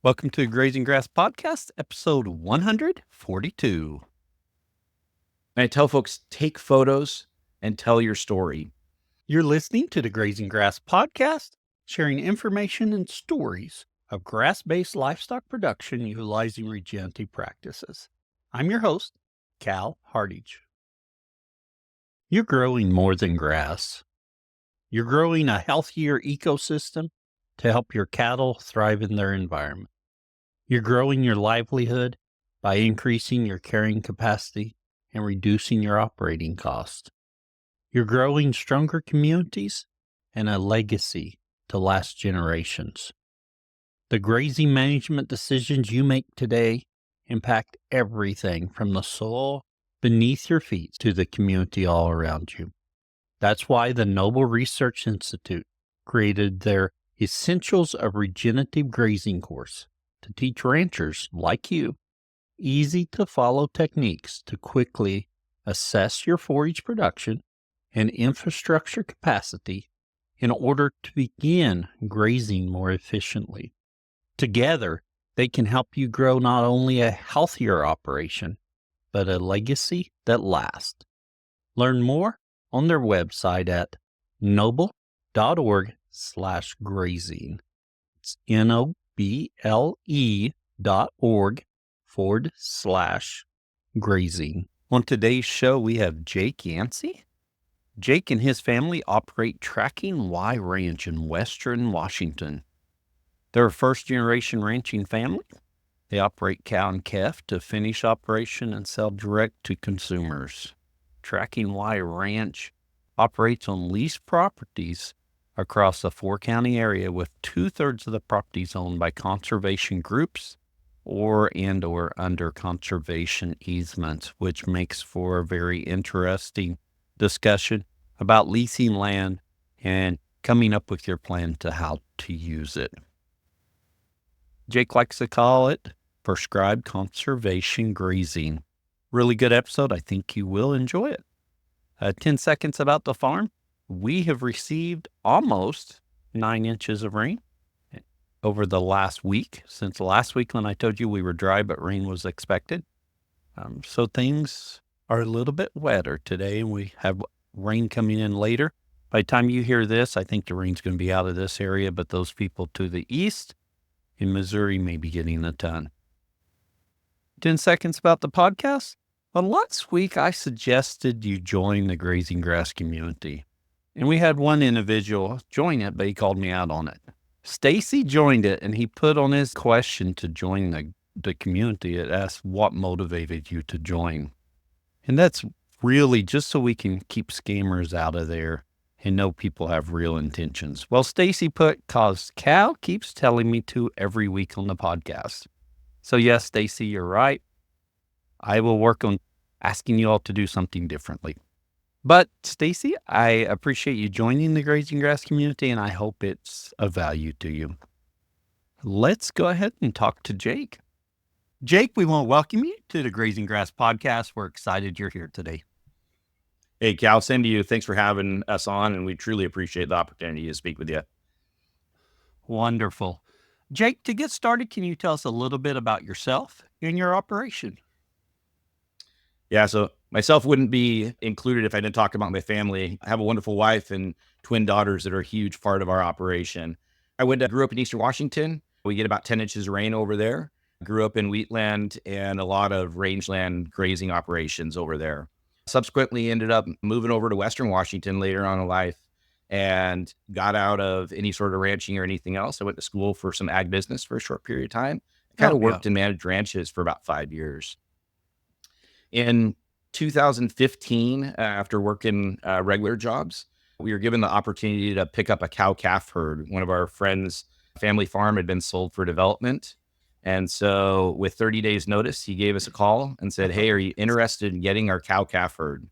Welcome to Grazing Grass Podcast, episode 142. And I tell folks, take photos and tell your story. You're listening to the Grazing Grass Podcast, sharing information and stories of grass-based livestock production utilizing regenerative practices. I'm your host, Cal Hardage. You're growing more than grass. You're growing a healthier ecosystem to help your cattle thrive in their environment. You're growing your livelihood by increasing your carrying capacity and reducing your operating costs. You're growing stronger communities and a legacy to last generations. The grazing management decisions you make today impact everything from the soil beneath your feet to the community all around you. That's why the Noble Research Institute created their Essentials of Regenerative Grazing course to teach ranchers like you easy to follow techniques to quickly assess your forage production and infrastructure capacity in order to begin grazing more efficiently. Together, they can help you grow not only a healthier operation, but a legacy that lasts. Learn more on their website at noble.org/grazing. It's noble.org/grazing. On today's show, we have Jake Yancey. Jake and his family operate Tracking Y Ranch in western Washington. They're a first-generation ranching family. They operate cow and calf to finish operation and sell direct to consumers. Tracking Y Ranch operates on leased properties across a 4-county area, with 2/3 of the properties owned by conservation groups or under conservation easements, which makes for a very interesting discussion about leasing land and coming up with your plan to how to use it. Jake likes to call it prescribed conservation grazing. Really good episode. I think you will enjoy it. 10 seconds about the farm. We have received almost 9 inches of rain over the last week, since last week when I told you we were dry, but rain was expected. So things are a little bit wetter today, and we have rain coming in later. By the time you hear this, I think the rain's going to be out of this area, but those people to the east in Missouri may be getting a ton. 10 seconds about the podcast. Well, last week I suggested you join the grazing grass community, and we had one individual join it, but he called me out on it. Stacy joined it, and he put on his question to join the community. It asked, what motivated you to join? And that's really just so we can keep scammers out of there and know people have real intentions. Well, Stacy put, cause Cal keeps telling me to every week on the podcast. So yes, Stacy, you're right. I will work on asking you all to do something differently. But Stacy, I appreciate you joining the grazing grass community, and I hope it's of value to you. Let's go ahead and talk to Jake. Jake, we want to welcome you to the Grazing Grass Podcast. We're excited you're here today. Hey, Cal, same to you. Thanks for having us on, and we truly appreciate the opportunity to speak with you. Wonderful. Jake, to get started, can you tell us a little bit about yourself and your operation? Yeah, so myself wouldn't be included if I didn't talk about my family. I have a wonderful wife and twin daughters that are a huge part of our operation. I grew up in Eastern Washington. We get about 10 inches of rain over there. Grew up in wheatland and a lot of rangeland grazing operations over there. Subsequently ended up moving over to Western Washington later on in life and got out of any sort of ranching or anything else. I went to school for some ag business for a short period of time. I worked and managed ranches for about 5 years. In 2015, after working regular jobs, we were given the opportunity to pick up a cow-calf herd. One of our friends' family farm had been sold for development. And so with 30 days notice, he gave us a call and said, hey, are you interested in getting our cow-calf herd?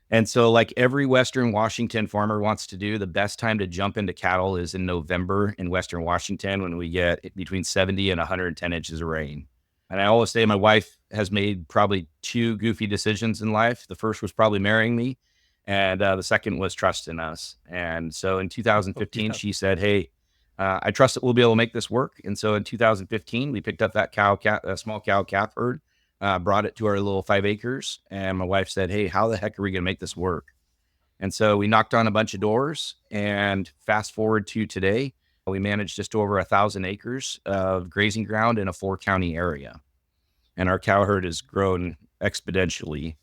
And so like every Western Washington farmer wants to do, the best time to jump into cattle is in November in Western Washington, when we get between 70 and 110 inches of rain. And I always say my wife has made probably 2 goofy decisions in life. The first was probably marrying me, and the second was trusting us. And so in 2015, she said, hey, I trust that we'll be able to make this work. And so in 2015, we picked up that small cow calf herd, brought it to our little 5 acres. And my wife said, "Hey, how the heck are we going to make this work?" And so we knocked on a bunch of doors, and fast forward to today, we managed just over 1,000 acres of grazing ground in a 4-county area. And our cow herd has grown exponentially.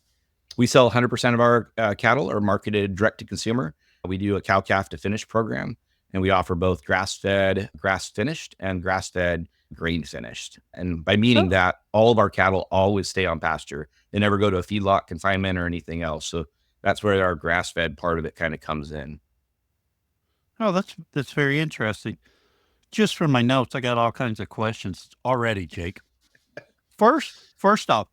We sell 100% of our cattle are marketed direct to consumer. We do a cow calf to finish program, and we offer both grass-fed, grass-finished, and grass-fed, grain-finished. And by meaning Oh, that, all of our cattle always stay on pasture. They never go to a feedlot confinement or anything else. So that's where our grass-fed part of it kind of comes in. oh, that's very interesting. Just from my notes, I got all kinds of questions already, Jake. First off,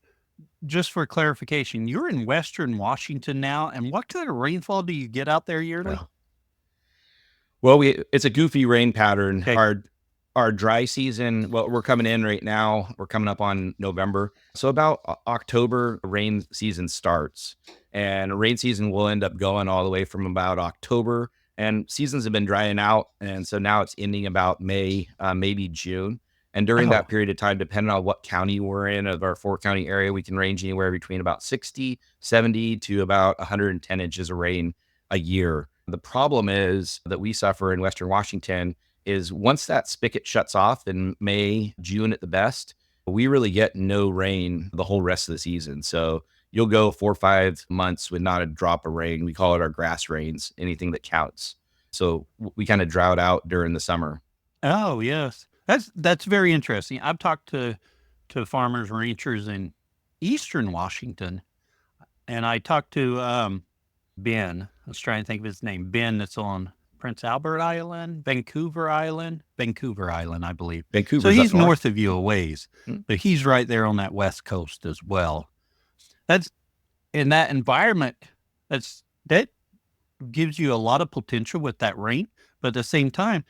just for clarification, you're in Western Washington now, and what kind of rainfall do you get out there yearly? Well, it's a goofy rain pattern. Okay. Our dry season, well, we're coming in right now. We're coming up on November. So about October, rain season starts. And rain season will end up going all the way from about October. And seasons have been drying out. And so now it's ending about May, maybe June. And during Oh, that period of time, depending on what county we're in, of our 4-county area, we can range anywhere between about 60, 70 to about 110 inches of rain a year. The problem is that we suffer in Western Washington is once that spigot shuts off in May, June at the best, we really get no rain the whole rest of the season. So you'll go 4 or 5 months with not a drop of rain. We call it our grass rains, anything that counts. So we kind of drought out during the summer. oh yes, that's very interesting. I've talked to farmers, ranchers in Eastern Washington, and I talked to Ben. I was trying to think of his name. Ben, that's on Prince Albert Island, Vancouver Island, I believe. So Vancouver's up he's north. north of you a ways, Mm. but he's right there on that west coast as well. That's in that environment. That gives you a lot of potential with that rain, but at the same time,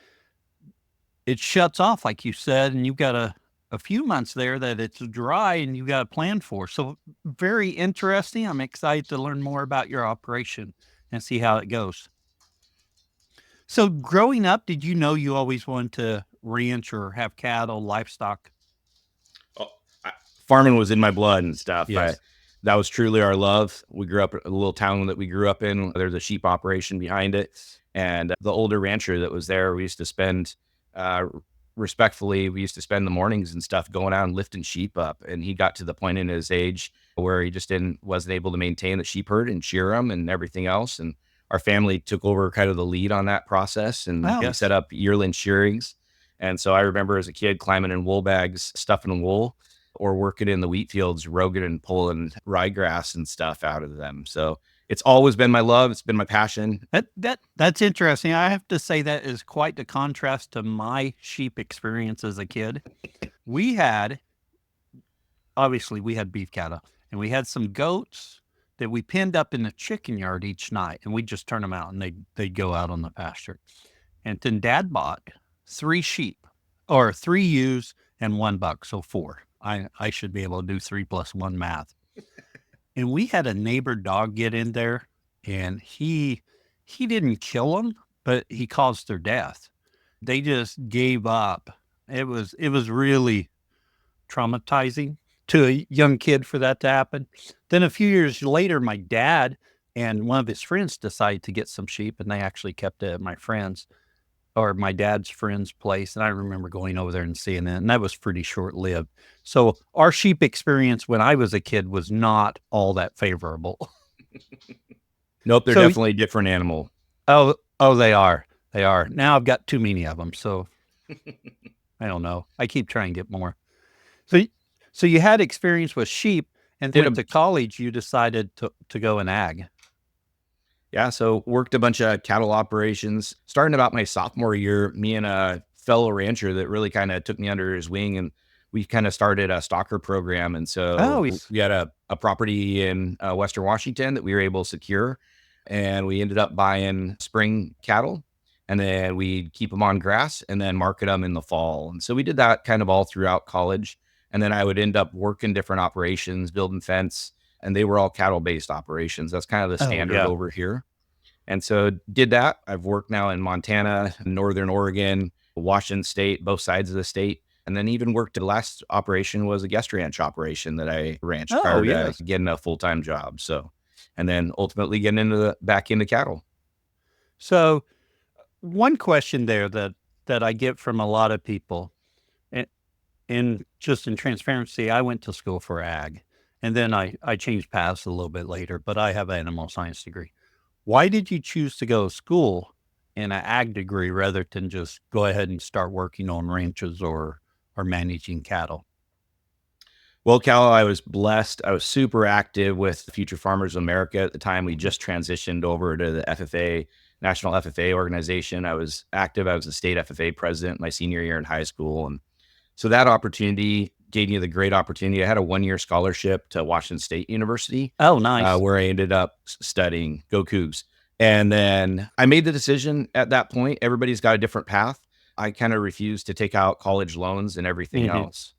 it shuts off, like you said, and you've got a few months there that it's dry and you got to plan for. So very interesting. I'm excited to learn more about your operation and see how it goes. So growing up, did you know you always wanted to ranch or have cattle, livestock? Oh, farming was in my blood and stuff. Yes. That was truly our love. We grew up in a little town that we grew up in. There's a sheep operation behind it. And the older rancher that was there, we used to spend, respectfully, we used to spend the mornings and stuff going out and lifting sheep up. And he got to the point in his age where he just wasn't able to maintain the sheep herd and shear them and everything else. And our family took over kind of the lead on that process. And Oh, we yes. set up yearling shearings. And so I remember as a kid climbing in wool bags, stuffing wool, or working in the wheat fields, rogan and pulling ryegrass and stuff out of them. So it's always been my love. It's been my passion. That's interesting. I have to say that is quite the contrast to my sheep experience as a kid. We had obviously we had beef cattle and we had some goats that we pinned up in the chicken yard each night, and we'd just turn them out and they'd go out on the pasture. And then Dad bought 3 sheep, or 3 ewes and 1 buck, so 4. I should be able to do 3 plus 1 math. And we had a neighbor dog get in there, and he didn't kill them, but he caused their death. They just gave up. It was really traumatizing to a young kid for that to happen. Then a few years later, my dad and one of his friends decided to get some sheep, and they actually kept it at my friend's or my dad's friend's place. And I remember going over there and seeing it, and that was pretty short lived. So our sheep experience when I was a kid was not all that favorable. Nope, they're So, definitely a different animal. oh, they are. They are. Now I've got too many of them. So I don't know. I keep trying to get more. So, so you had experience with sheep, and Did went a to college. You decided to go in ag. Yeah, so worked a bunch of cattle operations. Starting about my sophomore year, me and a fellow rancher that really kind of took me under his wing, and we kind of started a stalker program. And Oh, so we had a property in Western Washington that we were able to secure, and we ended up buying spring cattle, and then we'd keep them on grass and then market them in the fall. And so we did that kind of all throughout college. And then I would end up working different operations, building fence, and they were all cattle based operations. That's kind of the oh standard yeah. over here. And so did that. I've worked now in Montana, Northern Oregon, Washington State, both sides of the state. And then even worked, the last operation was a guest ranch operation that I ranched Oh, prior to yes. getting a full-time job. So, and then ultimately getting back into cattle. So one question there that I get from a lot of people, and just in transparency, I went to school for ag, and then I changed paths a little bit later, but I have an animal science degree. Why did you choose to go to school in an ag degree rather than just go ahead and start working on ranches or managing cattle? Well, Cal, I was blessed. I was super active with Future Farmers of America at the time. We just transitioned over to the FFA, National FFA organization. I was active. I was the state FFA president my senior year in high school. And so that opportunity gave me the great opportunity. I had a 1-year scholarship to Washington State University, Oh, nice. where I ended up studying Go Cougs. And then I made the decision at that point. Everybody's got a different path. I kind of refused to take out college loans and everything Mhm. else.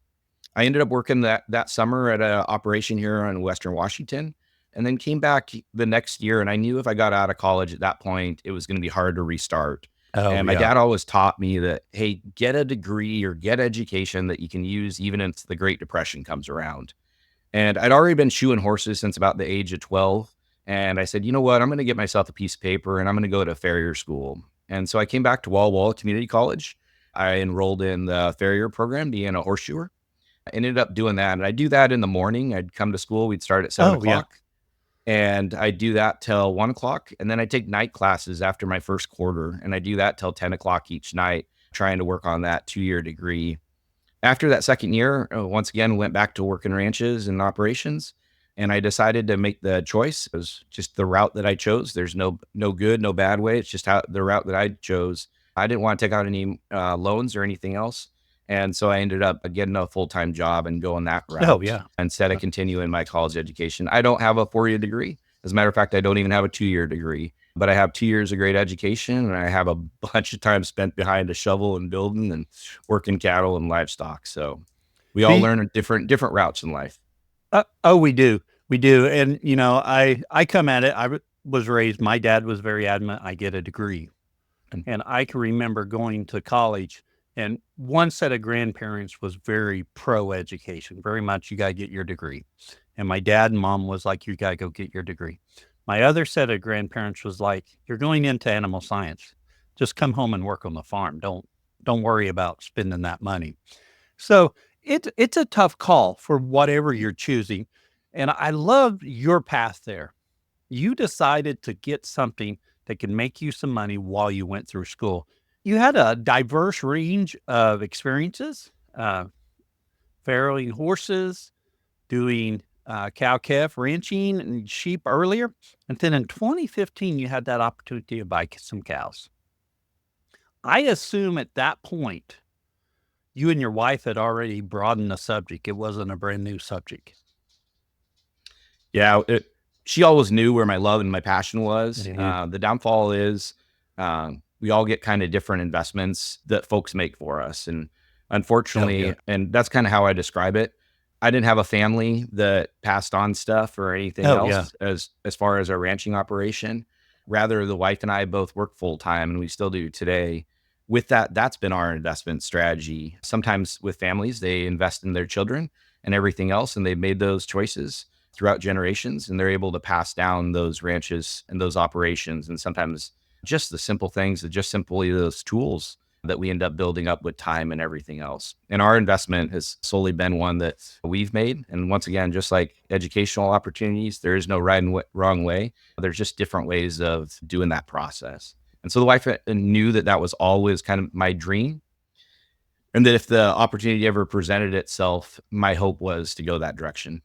I ended up working that summer at an operation here in Western Washington, and then came back the next year. And I knew if I got out of college at that point, it was going to be hard to restart. Oh, And my yeah. dad always taught me that, hey, get a degree or get education that you can use even if the Great Depression comes around. And I'd already been shoeing horses since about the age of 12. And I said, you know what? I'm going to get myself a piece of paper and I'm going to go to farrier school. And so I came back to Walla Walla Community College. I enrolled in the farrier program, being a horseshoer. I ended up doing that. And I do that in the morning. I'd come to school. We'd start at 7 Oh, yeah. o'clock and I do that till 1 o'clock. And then I take night classes after my first quarter. And I do that till 10 o'clock each night, trying to work on that 2-year degree. After that second year, once again, went back to working ranches and operations. And I decided to make the choice. It was just the route that I chose. There's no good, no bad way. It's just how the route that I chose. I didn't want to take out any loans or anything else. And so I ended up getting a full-time job and going that Oh, route yeah. instead of continuing my college education. I don't have a 4-year degree. As a matter of fact, I don't even have a 2-year degree, but I have 2 years of great education and I have a bunch of time spent behind a shovel and building and working cattle and livestock. So we all The learn different routes in life. oh, we do. We do. And, I come at it. Was raised, my dad was very adamant I get a degree. And I can remember going to college, and one set of grandparents was very pro education, very much, you got to get your degree. And my dad and mom was like, you got to go get your degree. My other set of grandparents was like, you're going into animal science. Just come home and work on the farm. Don't worry about spending that money. So it's a tough call for whatever you're choosing. And I love your path there. You decided to get something that can make you some money while you went through school. You had a diverse range of experiences, farrowing horses, doing cow calf ranching and sheep earlier. And then in 2015, you had that opportunity to buy some cows. I assume at that point, you and your wife had already broadened the subject. It wasn't a brand new subject. Yeah, she always knew where my love and my passion was. Mhm. The downfall is we all get kind of different investments that folks make for us. And Oh, yeah. unfortunately, and that's kind of how I describe it. I didn't have a family that passed on stuff or anything Oh, yeah. else as far as our ranching operation. Rather, the wife and I both work full time, and we still do today. With that, that's been our investment strategy. Sometimes with families, they invest in their children and everything else, and they've made those choices throughout generations, and they're able to pass down those ranches and those operations. And sometimes just the simple things, just simply those tools that we end up building up with time and everything else. And our investment has solely been one that we've made. And once again, just like educational opportunities, there is no right and wrong way. There's just different ways of doing that process. And so the wife knew that that was always kind of my dream. And that if the opportunity ever presented itself, my hope was to go that direction.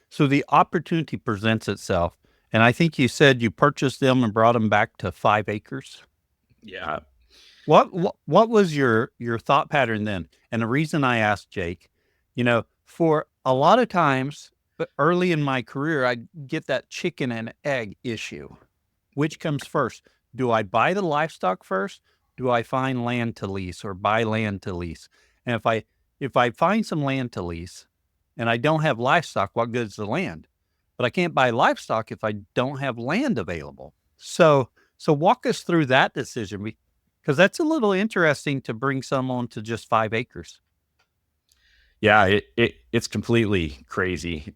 So the opportunity presents itself. And I think you said you purchased them and brought them back to 5 acres. Yeah. What was your thought pattern then? And the reason I asked Jake, for a lot of times, but early in my career, I get that chicken and egg issue. Which comes first? Do I buy the livestock first? Do I find land to lease or buy land to lease? And if I find some land to lease and I don't have livestock, what good's the land? But I can't buy livestock if I don't have land available. So walk us through that decision. Because that's a little interesting to bring some on to just 5 acres. Yeah, it's completely crazy,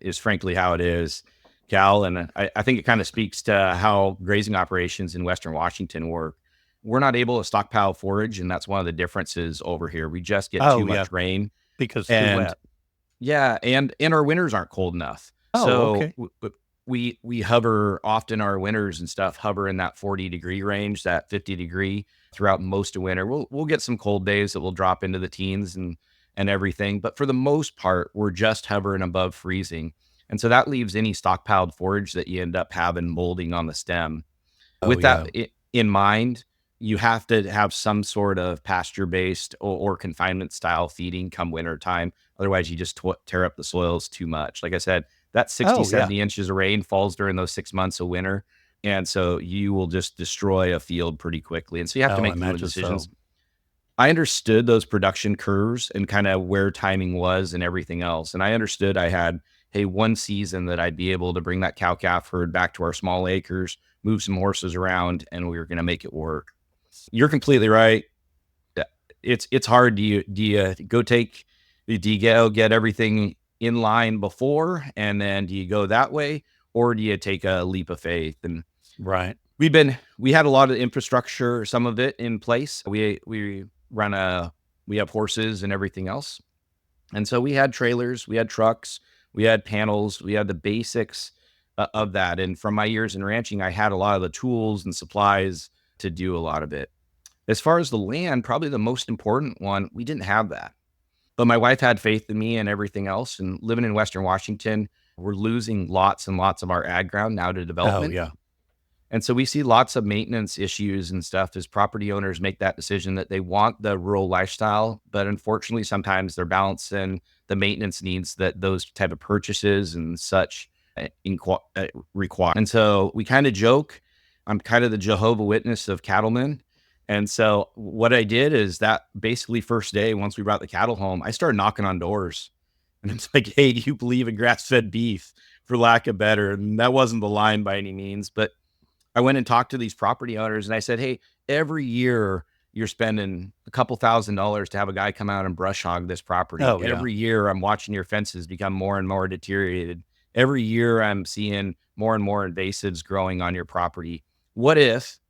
is frankly how it is, Cal. And I think it kind of speaks to how grazing operations in Western Washington work. We're not able to stockpile forage, and that's one of the differences over here. We just get too Oh, yeah, much rain, because too and wet. yeah, and our winters aren't cold enough. Oh, So okay. we hover often, our winters and stuff hover in that 40-degree range, that 50-degree throughout most of winter. We'll get some cold days that will drop into the teens and everything, but for the most part, we're just hovering above freezing. And so that leaves any stockpiled forage that you end up having molding on the stem. Oh, With that yeah. in mind, you have to have some sort of pasture based or confinement style feeding come winter time. Otherwise, you just tear up the soils too much. Like I said, that 60, Oh, yeah. 70 inches of rain falls during those 6 months of winter. And so you will just destroy a field pretty quickly. And so you have to Oh, I make some imagine decisions. so. I understood those production curves and kind of where timing was and everything else. And I understood I had, hey, one season that I'd be able to bring that cow calf herd back to our small acres, move some horses around, and we were going to make it work. You're completely right. It's hard. Do you go take do you go get everything in line before, and then do you go that way, or do you take a leap of faith? And Right. we had a lot of infrastructure, some of it in place. We run a we have horses and everything else. And so we had trailers, we had trucks, we had panels, we had the basics of that. And from my years in ranching, I had a lot of the tools and supplies to do a lot of it. As far as the land, probably the most important one, we didn't have that. But my wife had faith in me and everything else. And living in Western Washington, we're losing lots and lots of our ag ground now to Oh, development. yeah. And so we see lots of maintenance issues and stuff as property owners make that decision that they want the rural lifestyle, but unfortunately, sometimes they're balancing the maintenance needs that those type of purchases and such require. And so we kind of joke, I'm kind of the Jehovah Witness of cattlemen. And so what I did is that basically first day, once we brought the cattle home, I started knocking on doors. And it's like, hey, do you believe in grass-fed beef, for lack of better? And that wasn't the line by any means, but I went and talked to these property owners and I said, hey, every year you're spending a couple $1,000s to have a guy come out and brush hog this property. Oh, yeah. Every year I'm watching your fences become more and more deteriorated. Every year I'm seeing more and more invasives growing on your property. What if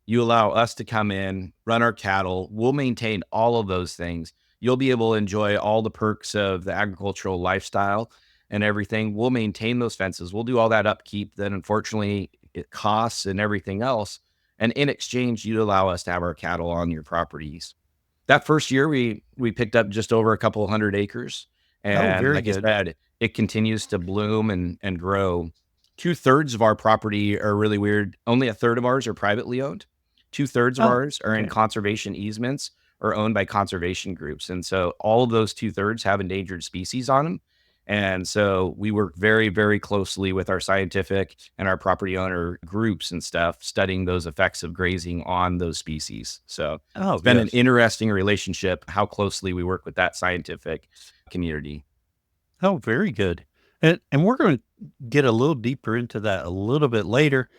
you allow us to come in, run our cattle? We'll maintain all of those things. You'll be able to enjoy all the perks of the agricultural lifestyle and everything. We'll maintain those fences. We'll do all that upkeep that unfortunately it costs and everything else. And in exchange, you allow us to have our cattle on your properties. That first year, we picked up just over a couple hundred acres, Oh, and very like I good. said, it continues to bloom and grow. 2/3 of our property are really weird. Only a third of ours are privately owned. 2/3 of Oh, ours are in okay. conservation easements or owned by conservation groups, and so all of those 2/3 have endangered species on them. And so we work very, very closely with our scientific and our property owner groups and stuff, studying those effects of grazing on those species. So Oh, it's been an yes. interesting relationship, how closely we work with that scientific community. Oh, very good. And we're going to get a little deeper into that a little bit later.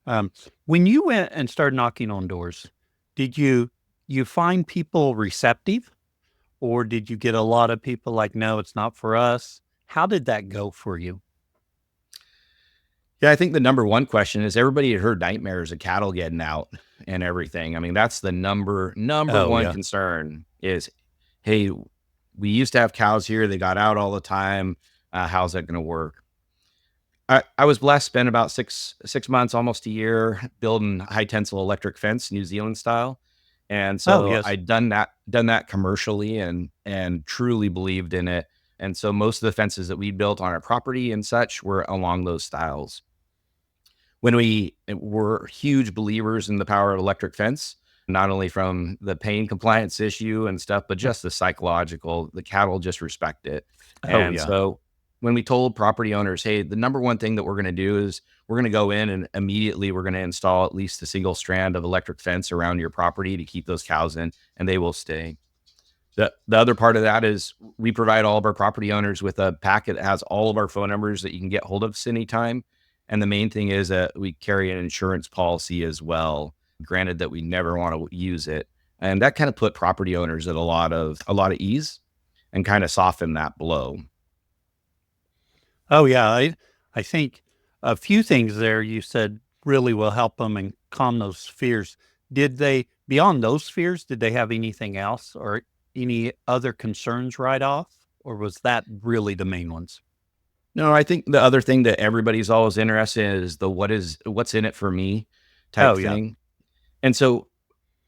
Um, when you went and started knocking on doors, did you find people receptive, or did you get a lot of people like, no, it's not for us? How did that go for you? Yeah, I think the number one question is everybody had heard nightmares of cattle getting out and everything. I mean, that's the number Oh, one yeah. concern is, hey, we used to have cows here. They got out all the time. How's that going to work? I was blessed, spent about six months, almost a year, building high tensile electric fence, New Zealand style. And Oh, so yes. I'd done that commercially and truly believed in it. And so most of the fences that we built on our property and such were along those styles. When we were huge believers in the power of electric fence, not only from the pain compliance issue and stuff, but just the psychological, the cattle just respect it. Oh, And yeah. so when we told property owners, hey, the number one thing that we're going to do is we're going to go in and immediately we're going to install at least a single strand of electric fence around your property to keep those cows in, and they will stay. The other part of that is we provide all of our property owners with a packet that has all of our phone numbers that you can get hold of us anytime. And the main thing is that we carry an insurance policy as well. Granted that we never want to use it. And that kind of put property owners at a lot of ease and kind of softened that blow. Oh yeah, I think a few things there you said really will help them and calm those fears. Did they, beyond those fears, did they have anything else or any other concerns right off, or was that really the main ones? No, I think the other thing that everybody's always interested in is the what's in it for me type Oh yeah. thing. And so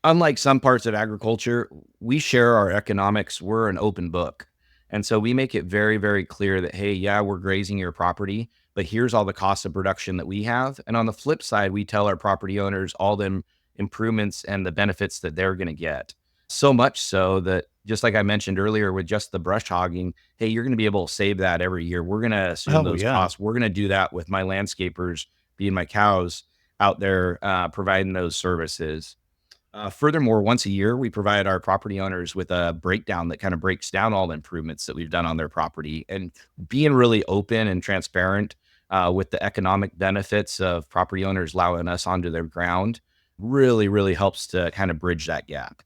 unlike some parts of agriculture, we share our economics. We're an open book. And so we make it very, very clear that, hey, yeah, we're grazing your property, but here's all the costs of production that we have. And on the flip side, we tell our property owners all the improvements and the benefits that they're going to get. So much so that, just like I mentioned earlier with just the brush hogging, hey, you're going to be able to save that every year. We're going to assume Oh those yeah. costs. We're going to do that with my landscapers, being my cows out there providing those services. Furthermore, once a year, we provide our property owners with a breakdown that kind of breaks down all the improvements that we've done on their property, and being really open and transparent with the economic benefits of property owners allowing us onto their ground really, really helps to kind of bridge that gap.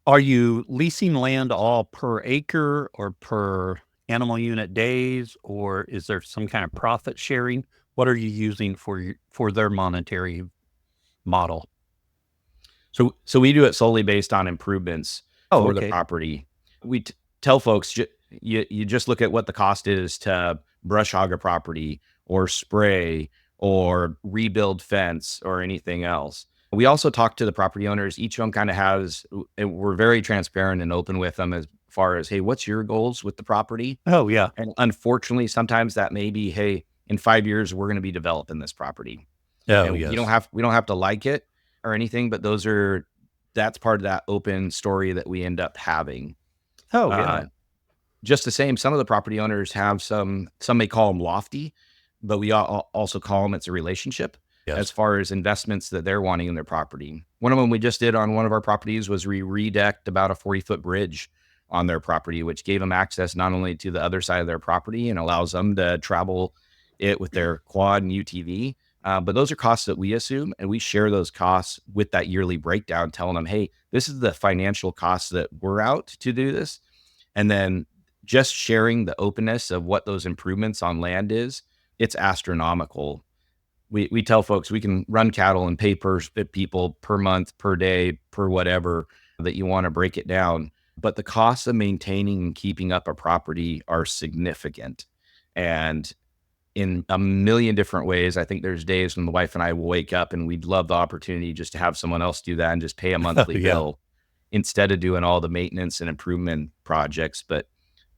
Are you leasing land all per acre or per animal unit days, or is there some kind of profit sharing? What are you using for their monetary model? So we do it solely based on improvements Oh, for the okay. property. We tell folks you just look at what the cost is to brush hog a property or spray or rebuild fence or anything else. We also talk to the property owners. Each of them kind of has, and we're very transparent and open with them as far as, hey, what's your goals with the property? Oh, yeah. And unfortunately, sometimes that may be, hey, in 5 years, we're going to be developing this property. Oh, And yes. we don't have to like it or anything, but that's part of that open story that we end up having. Oh, yeah. Uh, just the same, some of the property owners have some may call them lofty, but we also call them it's a relationship as Yes. far as investments that they're wanting in their property. One of them we just did on one of our properties was we redecked about a 40-foot bridge on their property, which gave them access not only to the other side of their property and allows them to travel it with their quad and UTV, but those are costs that we assume, and we share those costs with that yearly breakdown, telling them, hey, this is the financial costs that we're out to do this. And then just sharing the openness of what those improvements on land is, it's astronomical. We tell folks we can run cattle and pay per people per month, per day, per whatever that you want to break it down. But the costs of maintaining and keeping up a property are significant. And in a million different ways. I think there's days when the wife and I will wake up and we'd love the opportunity just to have someone else do that and just pay a Oh, monthly yeah. bill instead of doing all the maintenance and improvement projects. But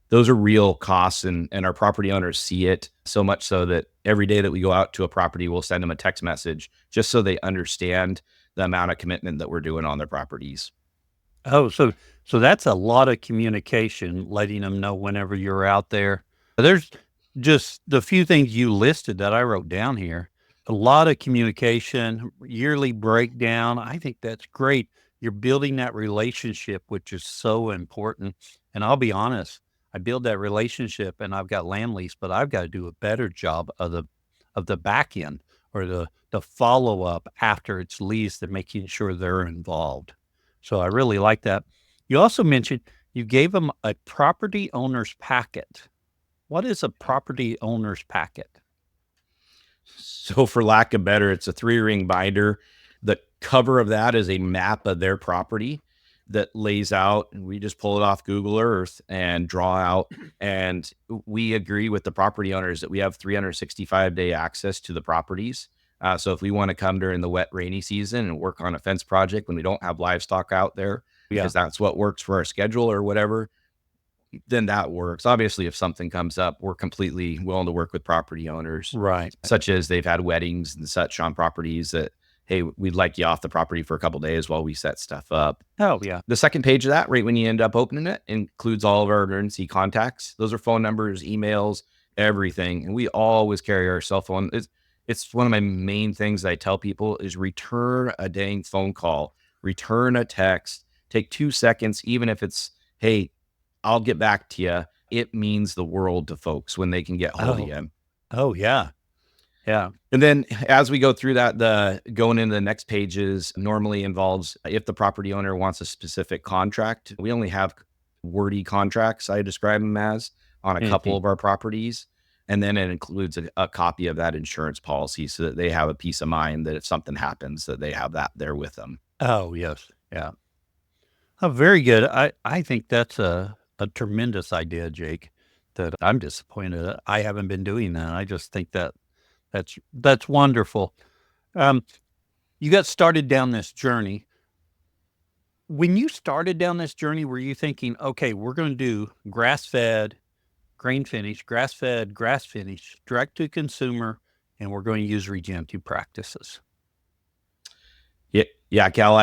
those are real costs, and our property owners see it so much so that every day that we go out to a property, we'll send them a text message just so they understand the amount of commitment that we're doing on their properties. Oh, so that's a lot of communication, letting them know whenever you're out there. There's just the few things you listed that I wrote down here. A lot of communication, yearly breakdown. I think that's great. You're building that relationship, which is so important. And I'll be honest, I build that relationship and I've got land lease, but I've got to do a better job of the back end or the follow up after it's leased and making sure they're involved. So I really like that. You also mentioned you gave them a property owner's packet. What is a property owner's packet? So, for lack of better, it's a 3-ring binder. The cover of that is a map of their property that lays out, and we just pull it off Google Earth and draw out. And we agree with the property owners that we have 365-day access to the properties. So, if we want to come during the wet, rainy season and work on a fence project when we don't have livestock out there, Yeah, because that's what works for our schedule or whatever, then that works. Obviously, if something comes up, we're completely willing to work with property owners, right. such as they've had weddings and such on properties that, hey, we'd like you off the property for a couple days while we set stuff up. Oh, yeah. The second page of that, right when you end up opening it, includes all of our emergency contacts. Those are phone numbers, emails, everything. And we always carry our cell phone. It's one of my main things I tell people is return a dang phone call, return a text, take 2 seconds, even if it's, hey, I'll get back to you. It means the world to folks when they can get hold of Oh, you. oh, yeah. Yeah. And then as we go through that, the going into the next pages normally involves if the property owner wants a specific contract. We only have wordy contracts, I describe them as, on a couple Mhm. of our properties. And then it includes a copy of that insurance policy so that they have a peace of mind that if something happens, that they have that there with them. Oh, yes. Yeah. Oh, very good. I think that's a tremendous idea, Jake, that I'm disappointed that I haven't been doing that. I just think that that's wonderful. Um, you got started down this journey. When you started down this journey, were you thinking, okay, we're going to do grass fed, grain finished, grass fed, grass finished, direct to consumer, and we're going to use regenerative practices? Yeah, yeah, Cal.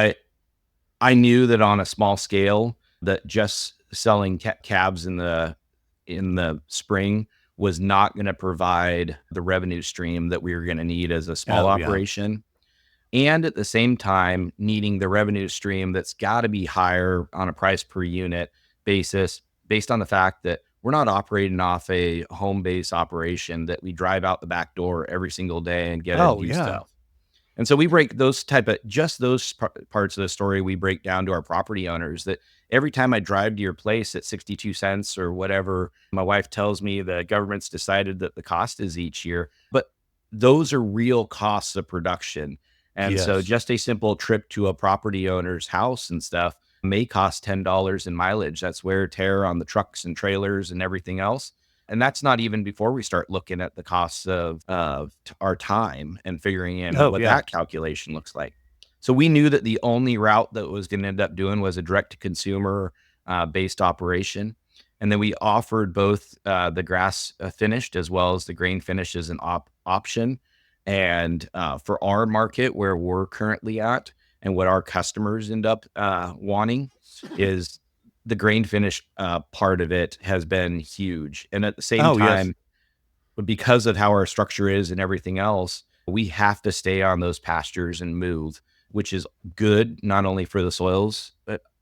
I knew that on a small scale that just selling calves in the spring was not going to provide the revenue stream that we were going to need as a small Oh, yeah. operation. And at the same time, needing the revenue stream that's got to be higher on a price per unit basis, based on the fact that we're not operating off a home base operation that we drive out the back door every single day and get and Oh, do yeah. stuff. And so we break those type of just those parts of the story we break down to our property owners that every time I drive to your place at 62 cents or whatever, my wife tells me the government's decided that the cost is each year, but those are real costs of production. And so Yes. just a simple trip to a property owner's house and stuff may cost $10 in mileage. That's wear tear on the trucks and trailers and everything else. And that's not even before we start looking at the costs of our time and figuring in Oh, what yeah. that calculation looks like. So we knew that the only route that was going to end up doing was a direct to consumer based operation. And then we offered both the grass finished as well as the grain finish as an option. And for our market, where we're currently at, and what our customers end up wanting is the grain finish part of it has been huge. And at the same Oh, yes. time, but because of how our structure is and everything else, we have to stay on those pastures and move, which is good not only for the soils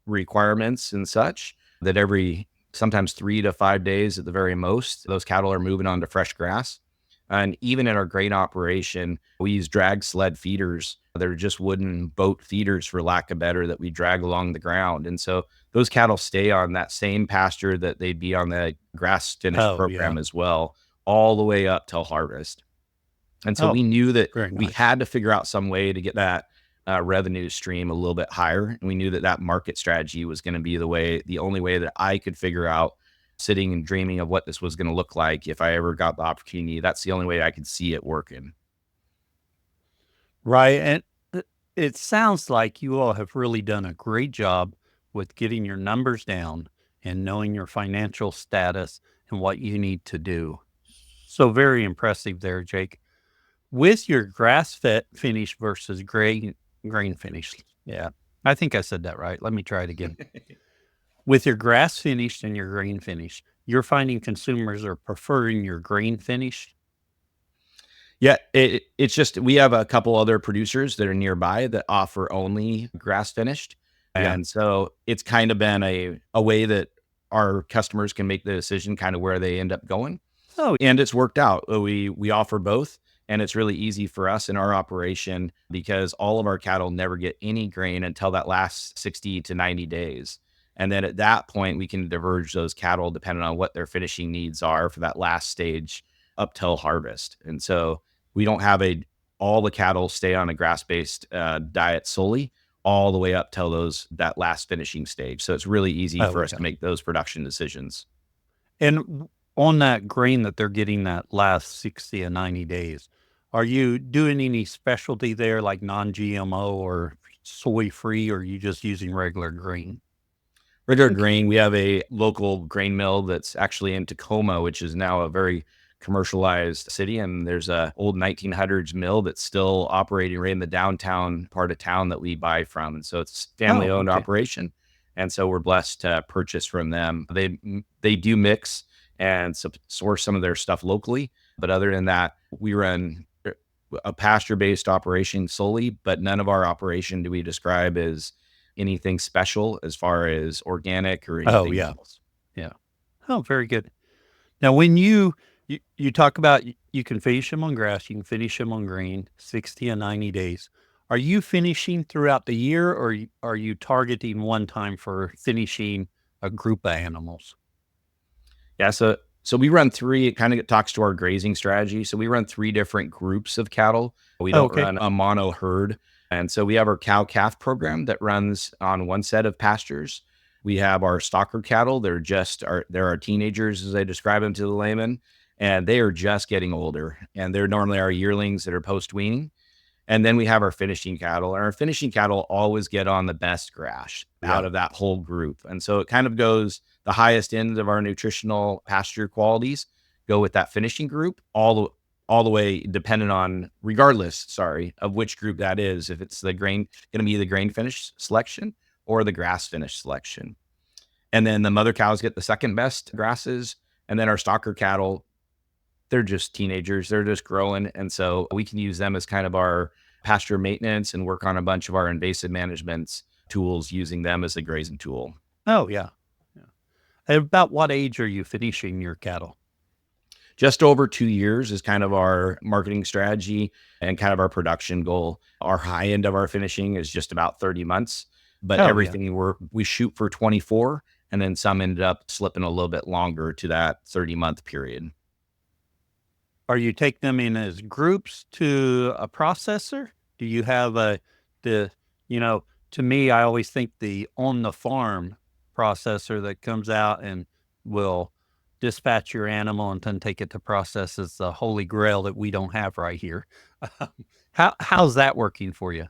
requirements and such that every sometimes 3 to 5 days at the very most, those cattle are moving on to fresh grass. And even in our grain operation, we use drag sled feeders. They're just wooden boat feeders, for lack of better, that we drag along the ground. And so those cattle stay on that same pasture that they'd be on the grass finish Oh, yeah. program as well, all the way up till harvest. And so Oh, we knew that very we nice. had to figure out some way to get that revenue stream a little bit higher. And we knew that that market strategy was going to be the only way that I could figure out, sitting and dreaming of what this was going to look like if I ever got the opportunity. That's the only way I could see it working. Right. And it sounds like you all have really done a great job with getting your numbers down and knowing your financial status and what you need to do. So very impressive there, Jake. With your grass fed finish versus grain finish. Yeah. I think I said that right. Let me try it again. With your grass finished and your grain finish, you're finding consumers are preferring your grain finish. Yeah, it's just we have a couple other producers that are nearby that offer only grass finished. Yeah. And so it's kind of been a way that our customers can make the decision kind of where they end up going. Oh, And it's worked out. We offer both, and it's really easy for us in our operation because all of our cattle never get any grain until that last 60 to 90 days. And then at that point, we can diverge those cattle depending on what their finishing needs are for that last stage up till harvest. And so we don't have a all the cattle stay on a grass based diet solely all the way up till that last finishing stage. So it's really easy oh, for us yeah. to make those production decisions. And on that grain that they're getting that last 60 and 90 days, are you doing any specialty there like non-GMO or soy free, or are you just using regular grain? Regular Okay. grain, we have a local grain mill that's actually in Tacoma, which is now a very commercialized city. And there's a old 1900s mill that's still operating right in the downtown part of town that we buy from. And so it's family Oh, owned okay. operation. And so we're blessed to purchase from them. They do mix and source some of their stuff locally. But other than that, we run a pasture based operation solely, but none of our operation do we describe as anything special as far as organic or Oh, anything yeah. else. Yeah. Oh, very good. Now, when you You talk about you can finish them on grass, you can finish them on green, 60 and 90 days. Are you finishing throughout the year, or are you targeting one time for finishing a group of animals? Yeah, so we run three. It kind of talks to our grazing strategy. So we run three different groups of cattle. We Oh, don't okay. run a mono herd, and so we have our cow calf program that runs on one set of pastures. We have our stocker cattle. They're our teenagers, as I describe them to the layman, and they are just getting older, and they're normally our yearlings that are post weaning. And then we have our finishing cattle, and our finishing cattle always get on the best grass Yeah. out of that whole group. And so it kind of goes the highest ends of our nutritional pasture qualities go with that finishing group all the way dependent on regardless, sorry, of which group that is, if it's the grain going to be the grain finish selection or the grass finish selection. And then the mother cows get the second best grasses, and then our stocker cattle, they're just teenagers. They're just growing. And so we can use them as kind of our pasture maintenance and work on a bunch of our invasive management tools using them as a grazing tool. Oh, yeah. Yeah. At about what age are you finishing your cattle? Just over 2 years is kind of our marketing strategy and kind of our production goal. Our high end of our finishing is just about 30 months, but Oh, yeah. everything we shoot for 24, and then some ended up slipping a little bit longer to that 30-month period. Are you taking them in as groups to a processor? Do you have the, you know, to me, I always think the on the farm processor that comes out and will dispatch your animal and then take it to process is the holy grail that we don't have right here. How's that working for you?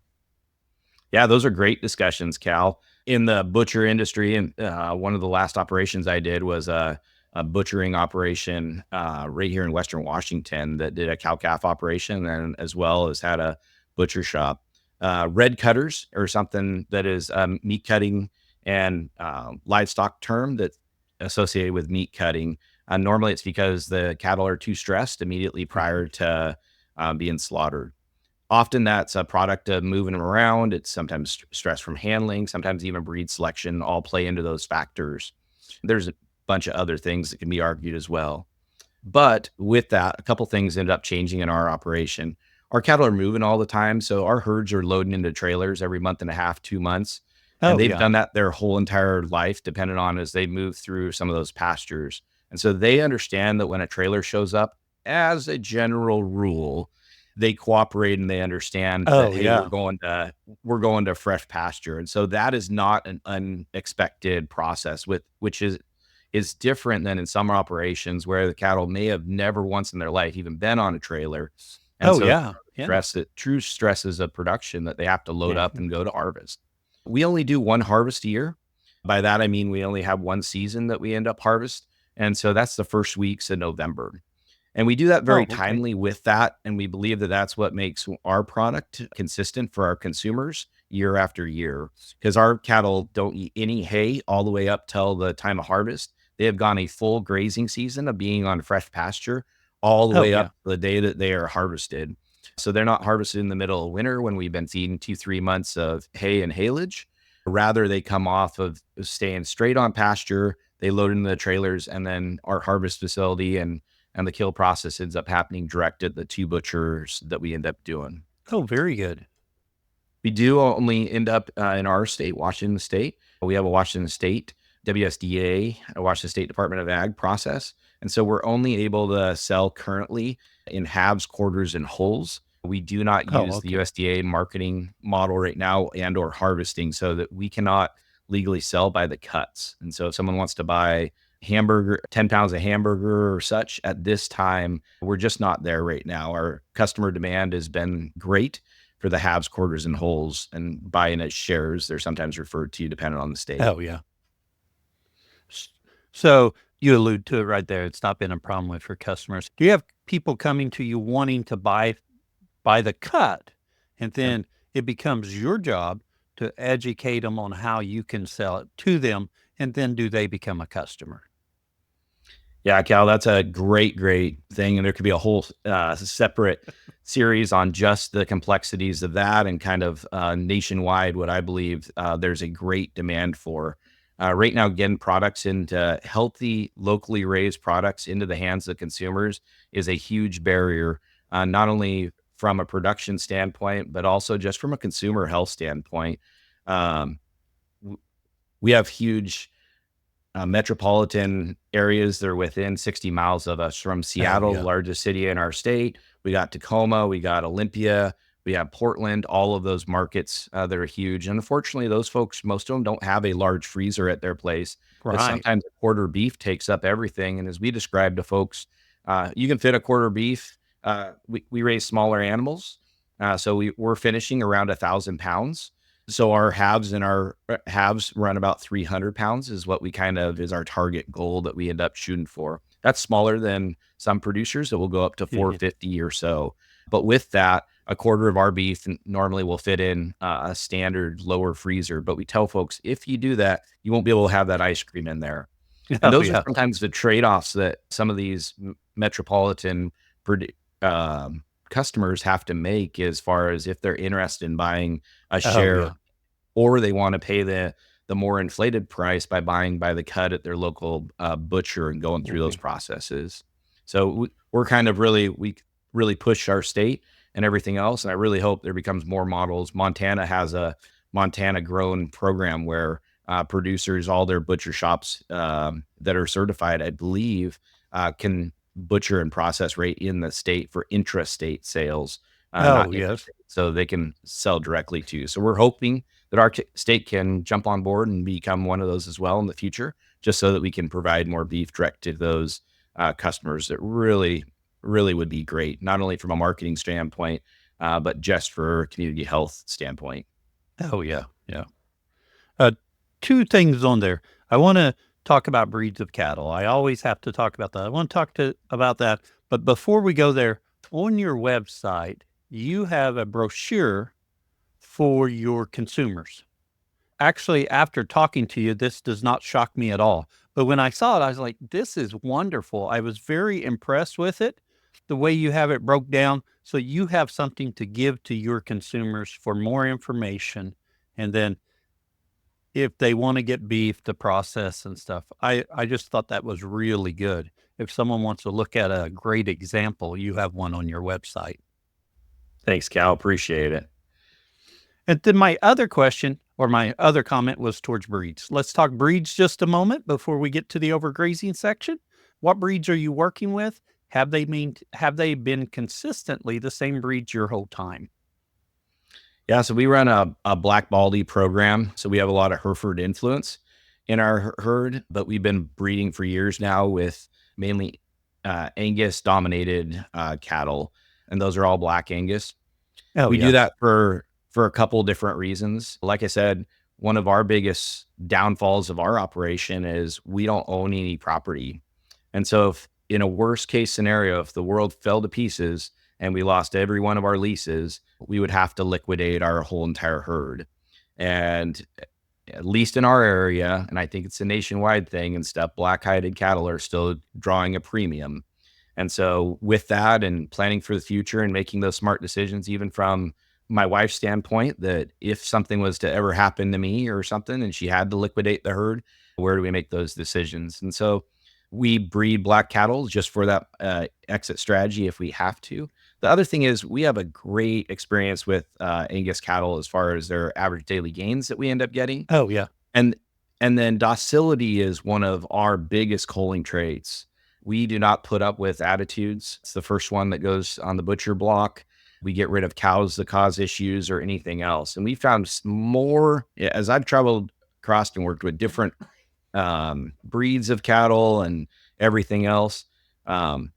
Yeah, those are great discussions, Cal. In the butcher industry, and one of the last operations I did was a butchering operation right here in Western Washington that did a cow calf operation, and as well as had a butcher shop. Red cutters or something that is meat cutting and livestock term that associated with meat cutting. Normally, it's because the cattle are too stressed immediately prior to being slaughtered. Often that's a product of moving them around. It's sometimes stress from handling, sometimes even breed selection all play into those factors. There's a bunch of other things that can be argued as well. But with that, a couple things ended up changing in our operation. Our cattle are moving all the time. So our herds are loading into trailers every month and a half, 2 months. And Oh, they've yeah. done that their whole entire life, depending on as they move through some of those pastures. And so they understand that when a trailer shows up, as a general rule, they cooperate and they understand that, Oh, hey, yeah. we're going to fresh pasture. And so that is not an unexpected process with which is different than in some operations where the cattle may have never once in their life even been on a trailer. And Oh, so yeah. Yeah. true stresses of production that they have to load Yeah. up and go to harvest. We only do one harvest a year. By that, I mean we only have one season that we end up harvest. And so that's the first weeks of November. And we do that very Oh, okay. timely with that. And we believe that that's what makes our product consistent for our consumers year after year. Because our cattle don't eat any hay all the way up till the time of harvest. They have gone a full grazing season of being on fresh pasture all the Oh, way yeah. up to the day that they are harvested. So they're not harvested in the middle of winter when we've been feeding 2, 3 months of hay and haylage. Rather, they come off of staying straight on pasture. They load into the trailers, and then our harvest facility and the kill process ends up happening direct at the two butchers that we end up doing. Oh, very good. We do only end up in our state, Washington State. We have a Washington State WSDA, a Washington State Department of Ag process. And so we're only able to sell currently in halves, quarters, and wholes. We do not Oh, use the okay. USDA marketing model right now and or harvesting so that we cannot legally sell by the cuts. And so if someone wants to buy hamburger, 10 pounds of hamburger or such at this time, we're just not there right now. Our customer demand has been great for the halves, quarters, and wholes, and buying as shares. They're sometimes referred to depending on the state. Oh, yeah. S- So you allude to it right there. It's not been a problem with your customers. Do you have people coming to you wanting to buy the cut, and Yep. then it becomes your job to educate them on how you can sell it to them, and then do they become a customer? Yeah, Cal, that's a great, great thing. And there could be a whole separate series on just the complexities of that and kind of nationwide what I believe there's a great demand for. Right now, getting products into healthy, locally raised products into the hands of consumers is a huge barrier, not only from a production standpoint, but also just from a consumer health standpoint. Um, w- we have huge metropolitan areas that are within 60 miles of us, from Oh, Seattle, the yeah. largest city in our state. We got Tacoma, we got Olympia, we have Portland, all of those markets that are huge. And unfortunately, those folks, most of them don't have a large freezer at their place, because Right. sometimes a quarter beef takes up everything. And as we describe to folks, you can fit a quarter beef. We raise smaller animals. We're finishing around 1,000 pounds. So our halves and our halves run about 300 pounds is what we kind of is our target goal that we end up shooting for. That's smaller than some producers that will go up to Mhm. 450 or so. But with that, a quarter of our beef normally will fit in a standard lower freezer. But we tell folks, if you do that, you won't be able to have that ice cream in there. And Oh, those are yeah. sometimes the trade-offs that some of these metropolitan produ- customers have to make, as far as if they're interested in buying a Oh, share, yeah. or they want to pay the more inflated price by buying by the cut at their local butcher and going through those Mhm. processes. So we're kind of we really push our state and everything else, and I really hope there becomes more models. Montana has a Montana grown program where producers, all their butcher shops that are certified, I believe, can butcher and process right in the state for intrastate sales, not Oh, yes. interstate, so they can sell directly to you. So we're hoping that our state can jump on board and become one of those as well in the future, just so that we can provide more beef direct to those customers. That really, really would be great, not only from a marketing standpoint, but just for community health standpoint. Oh, yeah. Yeah. Uh, two things on there. I want to talk about breeds of cattle. I always have to talk about that. I want to about that. But before we go there, on your website, you have a brochure for your consumers. Actually, after talking to you, this does not shock me at all. But when I saw it, I was like, this is wonderful. I was very impressed with it, the way you have it broke down. So you have something to give to your consumers for more information. And then if they want to get beef to process and stuff, I just thought that was really good. If someone wants to look at a great example, you have one on your website. Thanks, Cal. Appreciate it. And then my other question or my other comment was towards breeds. Let's talk breeds just a moment before we get to the overgrazing section. What breeds are you working with? Have they been consistently the same breeds your whole time? Yeah, so we run a black baldy program. So we have a lot of Hereford influence in our herd, but we've been breeding for years now with mainly Angus dominated cattle, and those are all black Angus. Oh We do yeah. that for a couple different reasons. Like I said, one of our biggest downfalls of our operation is we don't own any property. And so if in a worst case scenario, if the world fell to pieces and we lost every one of our leases, we would have to liquidate our whole entire herd. And at least in our area, and I think it's a nationwide thing and stuff, black hided cattle are still drawing a premium. And so, with that and planning for the future and making those smart decisions, even from my wife's standpoint, that if something was to ever happen to me or something and she had to liquidate the herd, where do we make those decisions? And so, we breed black cattle just for that exit strategy if we have to. The other thing is, we have a great experience with Angus cattle as far as their average daily gains that we end up getting. Oh yeah. And and then docility is one of our biggest culling traits. We do not put up with attitudes. It's the first one that goes on the butcher block. We get rid of cows that cause issues or anything else. And we found more as I've traveled across and worked with different breeds of cattle and everything else. Um,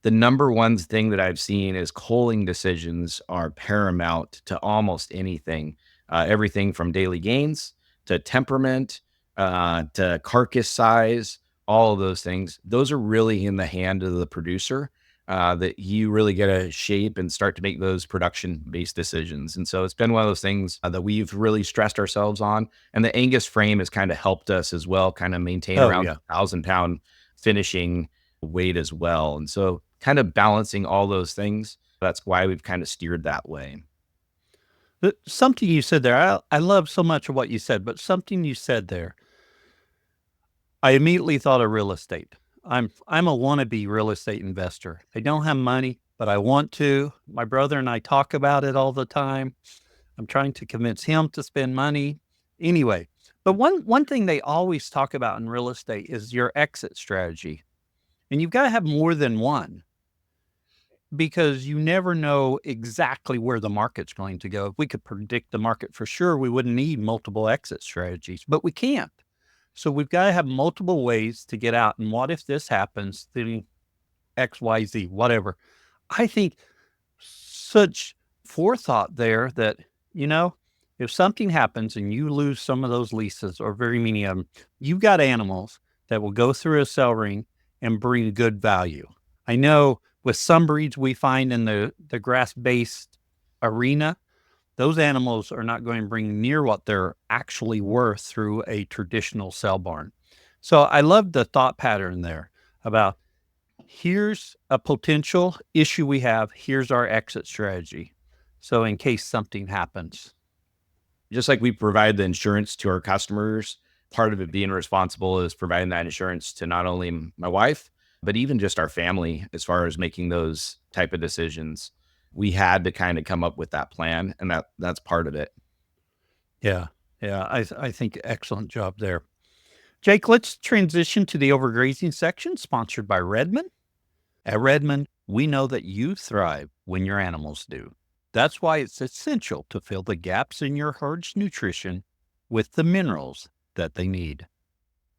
the number one thing that I've seen is culling decisions are paramount to almost anything. Everything from daily gains to temperament to carcass size, all of those things. Those are really in the hand of the producer. That you really get to shape and start to make those production based decisions. And so it's been one of those things that we've really stressed ourselves on. And the Angus frame has kind of helped us as well, kind of maintain Oh around yeah. 1,000 pound finishing weight as well. And so kind of balancing all those things. That's why we've kind of steered that way. Something you said there, I love so much of what you said, but something you said there. I immediately thought of real estate. I'm a wannabe real estate investor. I don't have money, but I want to. My brother and I talk about it all the time. I'm trying to convince him to spend money. Anyway, but one thing they always talk about in real estate is your exit strategy. And you've got to have more than one because you never know exactly where the market's going to go. If we could predict the market for sure, we wouldn't need multiple exit strategies, but we can't. So we've got to have multiple ways to get out. And what if this happens? Then XYZ, whatever. I think such forethought there that, you know, if something happens and you lose some of those leases or very many of them, you've got animals that will go through a sell ring and bring good value. I know with some breeds we find in the grass-based arena, those animals are not going to bring near what they're actually worth through a traditional sell barn. So I love the thought pattern there about here's a potential issue we have, here's our exit strategy. So in case something happens. Just like we provide the insurance to our customers, part of it being responsible is providing that insurance to not only my wife, but even just our family as far as making those type of decisions. We had to kind of come up with that plan, and that's part of it. Yeah. Yeah. I think excellent job there. Jake, let's transition to the overgrazing section sponsored by Redmond. At Redmond, we know that you thrive when your animals do. That's why it's essential to fill the gaps in your herd's nutrition with the minerals that they need.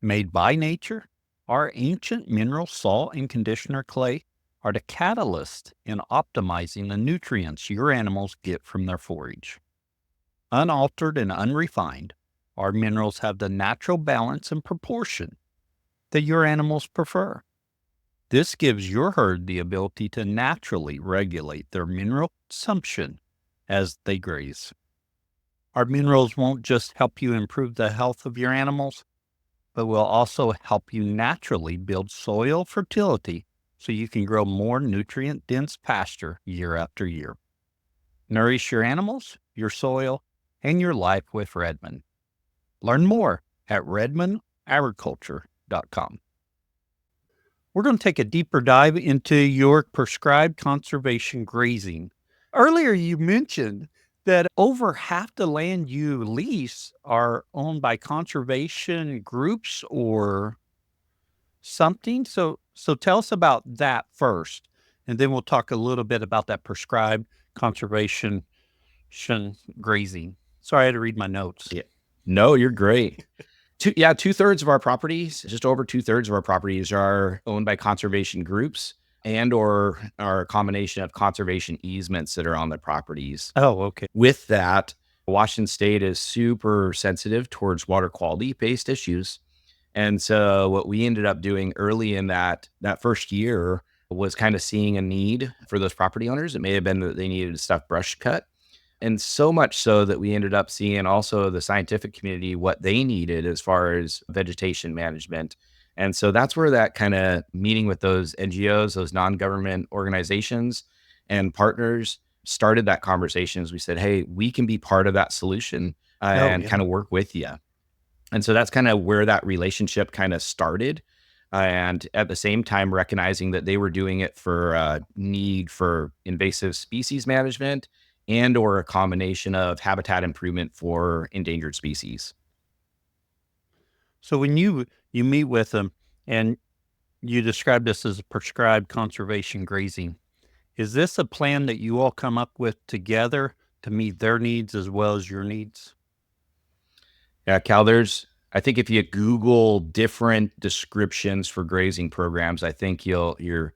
Made by nature, our ancient mineral salt and conditioner clay are the catalyst in optimizing the nutrients your animals get from their forage. Unaltered and unrefined, our minerals have the natural balance and proportion that your animals prefer. This gives your herd the ability to naturally regulate their mineral consumption as they graze. Our minerals won't just help you improve the health of your animals, but will also help you naturally build soil fertility so you can grow more nutrient-dense pasture year after year. Nourish your animals, your soil, and your life with Redmond. Learn more at redmondagriculture.com. We're going to take a deeper dive into your prescribed conservation grazing. Earlier, you mentioned that over half the land you lease are owned by conservation groups or something. So tell us about that first, and then we'll talk a little bit about that prescribed conservation grazing. Sorry, I had to read my notes. Yeah. No, you're great. Two-thirds of our properties, just over two-thirds of our properties are owned by conservation groups and or are a combination of conservation easements that are on the properties. Oh, okay. With that, Washington State is super sensitive towards water quality based issues. And so what we ended up doing early in that first year was kind of seeing a need for those property owners. It may have been that they needed stuff brush cut. And so much so that we ended up seeing also the scientific community what they needed as far as vegetation management. And so that's where that kind of meeting with those NGOs, those non-government organizations and partners started that conversation as we said, hey, we can be part of that solution and kind of work with you. And so that's kind of where that relationship kind of started. And at the same time, recognizing that they were doing it for need for invasive species management and or a combination of habitat improvement for endangered species. So when you meet with them and you describe this as a prescribed conservation grazing, is this a plan that you all come up with together to meet their needs as well as your needs? Yeah, Cal, I think if you Google different descriptions for grazing programs, I think the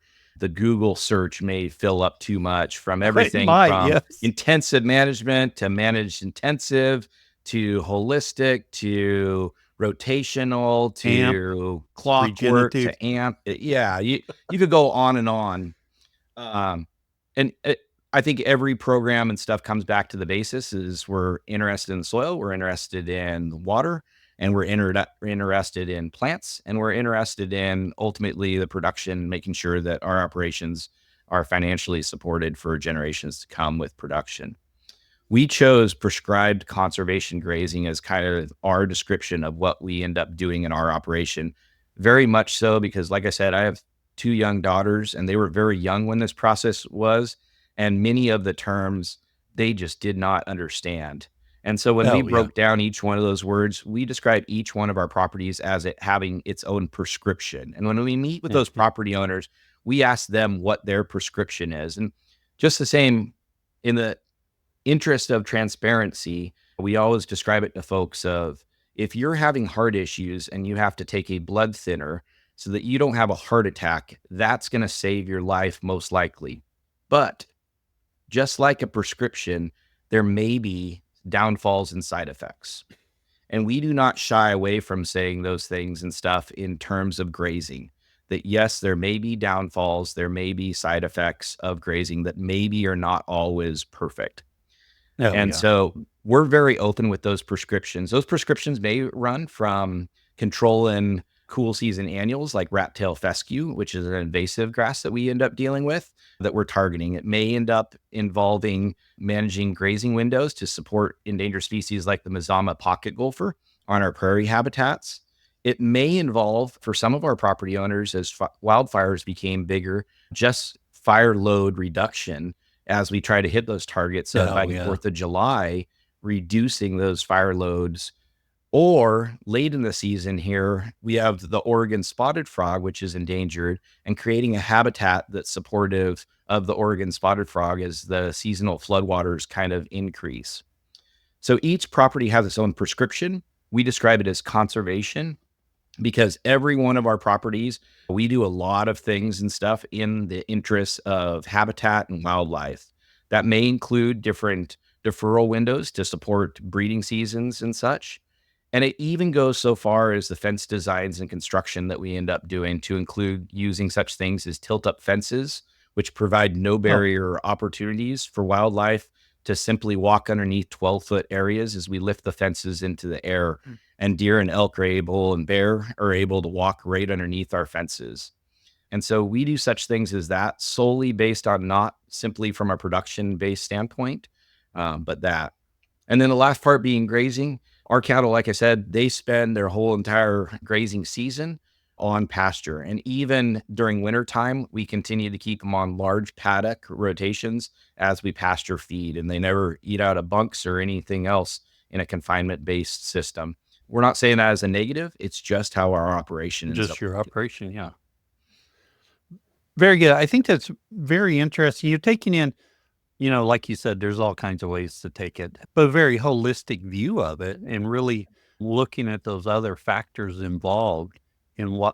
Google search may fill up too much from everything from intensive management to managed intensive to holistic to rotational to clockwork to AMP. Yeah, you could go on and on. I think every program and stuff comes back to the basis is we're interested in the soil, we're interested in the water, and we're interested in plants, and we're interested in ultimately the production, making sure that our operations are financially supported for generations to come with production. We chose prescribed conservation grazing as kind of our description of what we end up doing in our operation Very much so, because like I said, I have two young daughters and they were very young when this process was. And many of the terms they just did not understand. And so when we Oh, yeah. broke down each one of those words, we describe each one of our properties as it having its own prescription. And when we meet with those property owners, we ask them what their prescription is. And just the same, in the interest of transparency, we always describe it to folks of, if you're having heart issues and you have to take a blood thinner so that you don't have a heart attack, that's going to save your life most likely. But just like a prescription, there may be downfalls and side effects. And we do not shy away from saying those things and stuff in terms of grazing. That yes, there may be downfalls, there may be side effects of grazing that maybe are not always perfect. Oh, And yeah. so we're very open with those prescriptions. Those prescriptions may run from controlling cool season annuals like rat tail fescue, which is an invasive grass that we end up dealing with that we're targeting. It may end up involving managing grazing windows to support endangered species like the Mazama pocket gopher on our prairie habitats. It may involve, for some of our property owners, as wildfires became bigger, just fire load reduction as we try to hit those targets by Oh, the yeah. 4th of July, reducing those fire loads. Or late in the season here, we have the Oregon spotted frog, which is endangered, and creating a habitat that's supportive of the Oregon spotted frog as the seasonal floodwaters kind of increase. So each property has its own prescription. We describe it as conservation, because every one of our properties, we do a lot of things and stuff in the interests of habitat and wildlife. That may include different deferral windows to support breeding seasons and such. And it even goes so far as the fence designs and construction that we end up doing to include using such things as tilt up fences, which provide no Oh, barrier opportunities for wildlife to simply walk underneath 12-foot areas as we lift the fences into the air. And deer and elk are able, and bear are able to walk right underneath our fences. And so we do such things as that solely based on not simply from a production based standpoint, but that. And then the last part being grazing. Our cattle, like I said, they spend their whole entire grazing season on pasture. And even during wintertime, we continue to keep them on large paddock rotations as we pasture feed, and they never eat out of bunks or anything else in a confinement based system. We're not saying that as a negative. It's just how our operation ends up just your working. operation. Yeah. Very good. I think that's very interesting. You're taking in, like you said, there's all kinds of ways to take it, but a very holistic view of it and really looking at those other factors involved in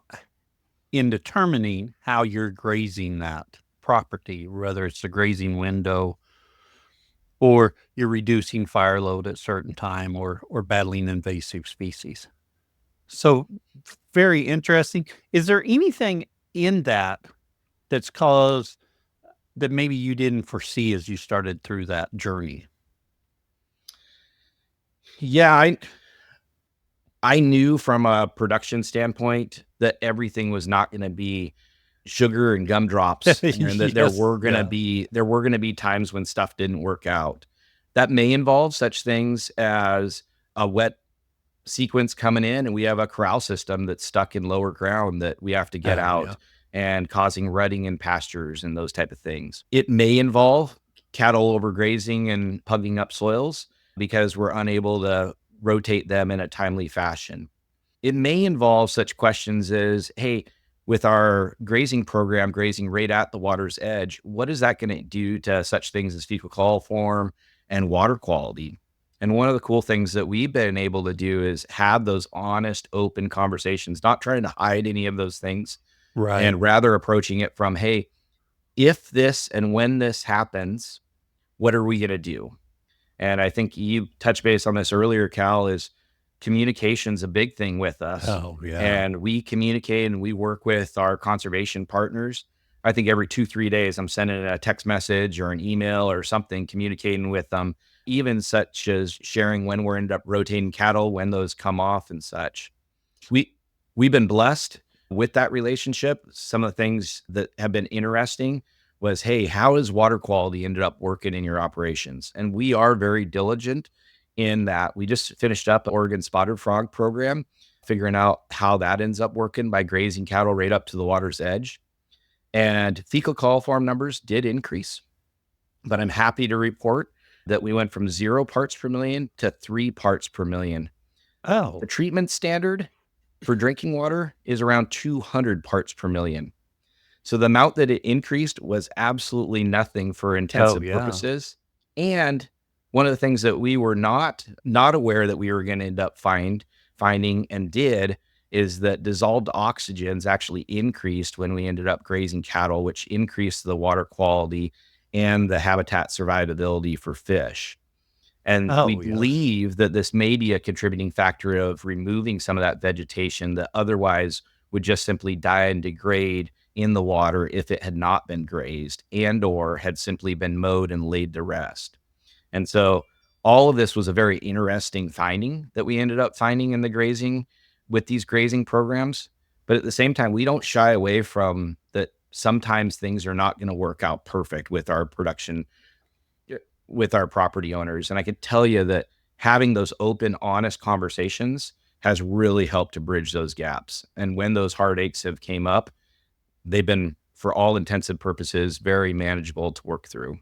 in determining how you're grazing that property, whether it's the grazing window or you're reducing fire load at certain time or battling invasive species. So very interesting. Is there anything in that's caused that maybe you didn't foresee as you started through that journey? Yeah, I knew from a production standpoint that everything was not going to be sugar and gumdrops, and that Yes. Yeah. there were going to be times when stuff didn't work out. That may involve such things as a wet sequence coming in, and we have a corral system that's stuck in lower ground that we have to get Oh, yeah. out, and causing rutting in pastures and those type of things. It may involve cattle overgrazing and pugging up soils because we're unable to rotate them in a timely fashion. It may involve such questions as, hey, with our grazing program, grazing right at the water's edge, what is that going to do to such things as fecal coliform and water quality? And one of the cool things that we've been able to do is have those honest, open conversations, not trying to hide any of those things, Right. and rather approaching it from, hey, if this and when this happens, what are we going to do? And I think you touched base on this earlier, Cal, is communication's a big thing with us. Oh, yeah. And we communicate and we work with our conservation partners. I think every 2, 3 days, I'm sending a text message or an email or something, communicating with them, even such as sharing when we're end up rotating cattle, when those come off and such. We we've been blessed with that relationship. Some of the things that have been interesting was, hey, how has water quality ended up working in your operations? And we are very diligent in that. We just finished up the Oregon spotted frog program figuring out how that ends up working by grazing cattle right up to the water's edge. And fecal coliform numbers did increase, but I'm happy to report that we went from 0 parts per million to 3 parts per million. Oh, The treatment standard for drinking water is around 200 parts per million. So the amount that it increased was absolutely nothing for oh, intensive yeah. purposes. And one of the things that we were not aware that we were going to end up finding and did is that dissolved oxygens actually increased when we ended up grazing cattle, which increased the water quality and the habitat survivability for fish. And we Oh, yes. believe that this may be a contributing factor of removing some of that vegetation that otherwise would just simply die and degrade in the water if it had not been grazed and or had simply been mowed and laid to rest. And so all of this was a very interesting finding that we ended up finding in the grazing with these grazing programs. But at the same time, we don't shy away from that sometimes things are not going to work out perfect with our production, with our property owners. And I can tell you that having those open, honest conversations has really helped to bridge those gaps. And when those heartaches have came up, they've been, for all intensive purposes, very manageable to work through.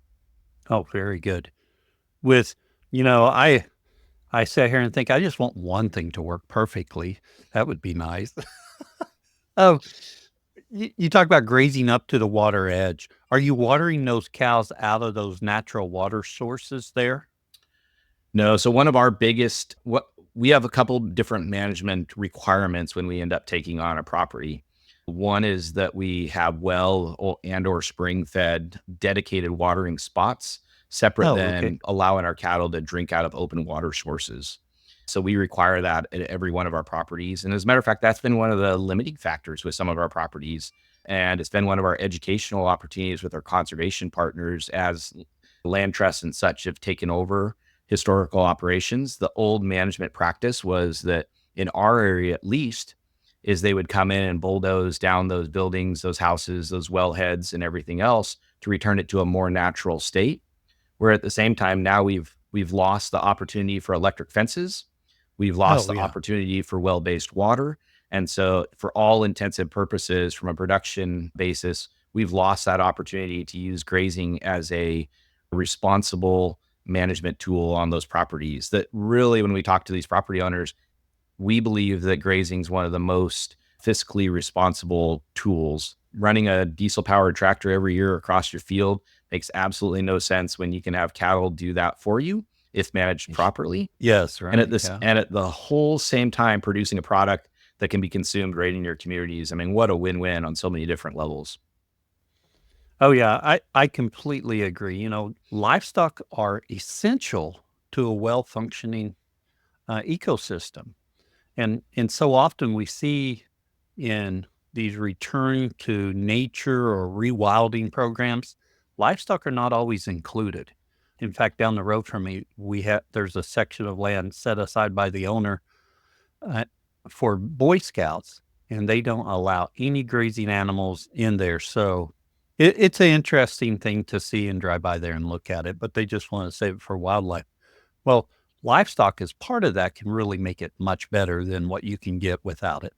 Oh, very good. With, you know, I sit here and think I just want one thing to work perfectly. That would be nice. Oh, you talk about grazing up to the water edge. Are you watering those cows out of those natural water sources there? No, so one of our biggest, what we have a couple different management requirements when we end up taking on a property. One is that we have and or spring fed dedicated watering spots separate Oh, okay. than allowing our cattle to drink out of open water sources. So we require that at every one of our properties. And as a matter of fact, that's been one of the limiting factors with some of our properties. And it's been one of our educational opportunities with our conservation partners as land trusts and such have taken over historical operations. The old management practice was that in our area, at least, is they would come in and bulldoze down those buildings, those houses, those wellheads and everything else to return it to a more natural state. Where at the same time, now we've lost the opportunity for electric fences. We've lost Oh, the yeah. opportunity for well-based water. And so for all intensive purposes, from a production basis, we've lost that opportunity to use grazing as a responsible management tool on those properties. That really, when we talk to these property owners, we believe that grazing is one of the most fiscally responsible tools. Running a diesel powered tractor every year across your field makes absolutely no sense when you can have cattle do that for you if managed properly. Yes, And at right. this Yeah. and at the whole same time producing a product that can be consumed right in your communities. I mean, what a win-win on so many different levels. Oh, yeah. I completely agree. You know, livestock are essential to a well functioning ecosystem. And so often we see in these return to nature or rewilding programs, livestock are not always included. In fact, down the road from me, there's a section of land set aside by the owner uh, for Boy Scouts, and they don't allow any grazing animals in there. So it's an interesting thing to see and drive by there and look at it, but they just want to save it for wildlife. Well, livestock as part of that can really make it much better than what you can get without it.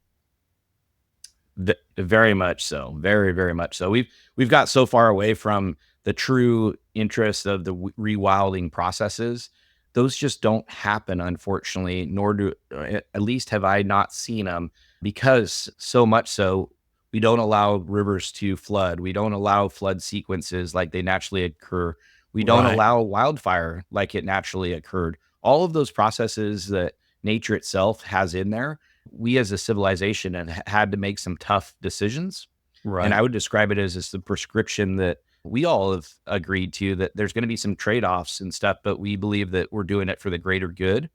Very much so. Very, very much so. We've got so far away from the true interest of the rewilding processes. Those just don't happen, unfortunately, nor do, at least have I not seen them, because so much so we don't allow rivers to flood. We don't allow flood sequences like they naturally occur. We don't Right. allow wildfire like it naturally occurred. All of those processes that nature itself has in there, we as a civilization had to make some tough decisions. And I Right. would describe it as the prescription that we all have agreed to, that there's going to be some trade-offs and stuff, but we believe that we're doing it for the greater good.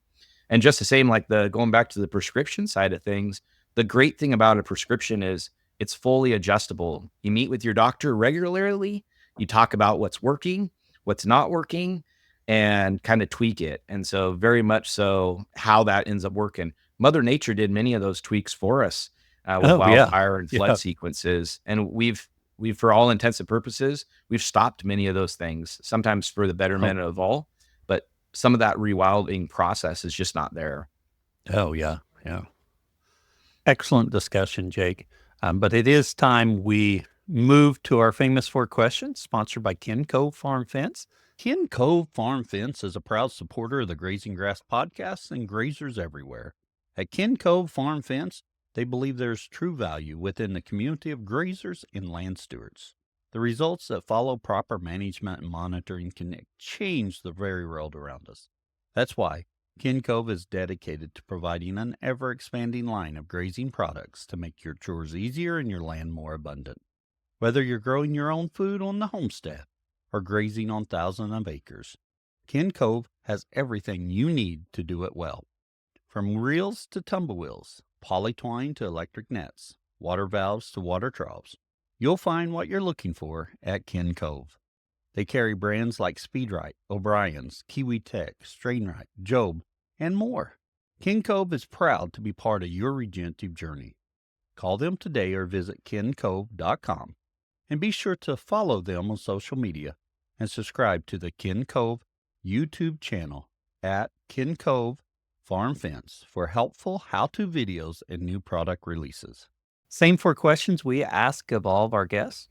And just the same, like the going back to the prescription side of things, the great thing about a prescription is it's fully adjustable. You meet with your doctor regularly, you talk about what's working, what's not working, and kind of tweak it. And so, very much so, how that ends up working. Mother Nature did many of those tweaks for us with Oh, yeah. wildfire and flood Yeah. sequences, and we've for all intents and purposes, we've stopped many of those things. Sometimes for the Oh, betterment of all, but some of that rewilding process is just not there. oh, yeah. Yeah. Excellent discussion, Jake. But it is time we move to our famous four questions, sponsored by Ken Cove Farm Fence. Ken Cove Farm Fence is a proud supporter of the Grazing Grass podcasts and grazers everywhere. At Ken Cove Farm Fence, they believe there's true value within the community of grazers and land stewards. The results that follow proper management and monitoring can change the very world around us. That's why Ken Cove is dedicated to providing an ever expanding line of grazing products to make your chores easier and your land more abundant. Whether you're growing your own food on the homestead or grazing on thousands of acres, Ken Cove has everything you need to do it well. From reels to tumble wheels, polytwine to electric nets, water valves to water troughs, you'll find what you're looking for at Ken Cove. They carry brands like Speedrite, O'Brien's, Kiwi Tech, Strainrite, Job, and more. Ken Cove is proud to be part of your regenerative journey. Call them today or visit kencove.com, and be sure to follow them on social media and subscribe to the Ken Cove YouTube channel at Ken Cove Farm Fence for helpful how-to videos and new product releases. Same four questions we ask of all of our guests.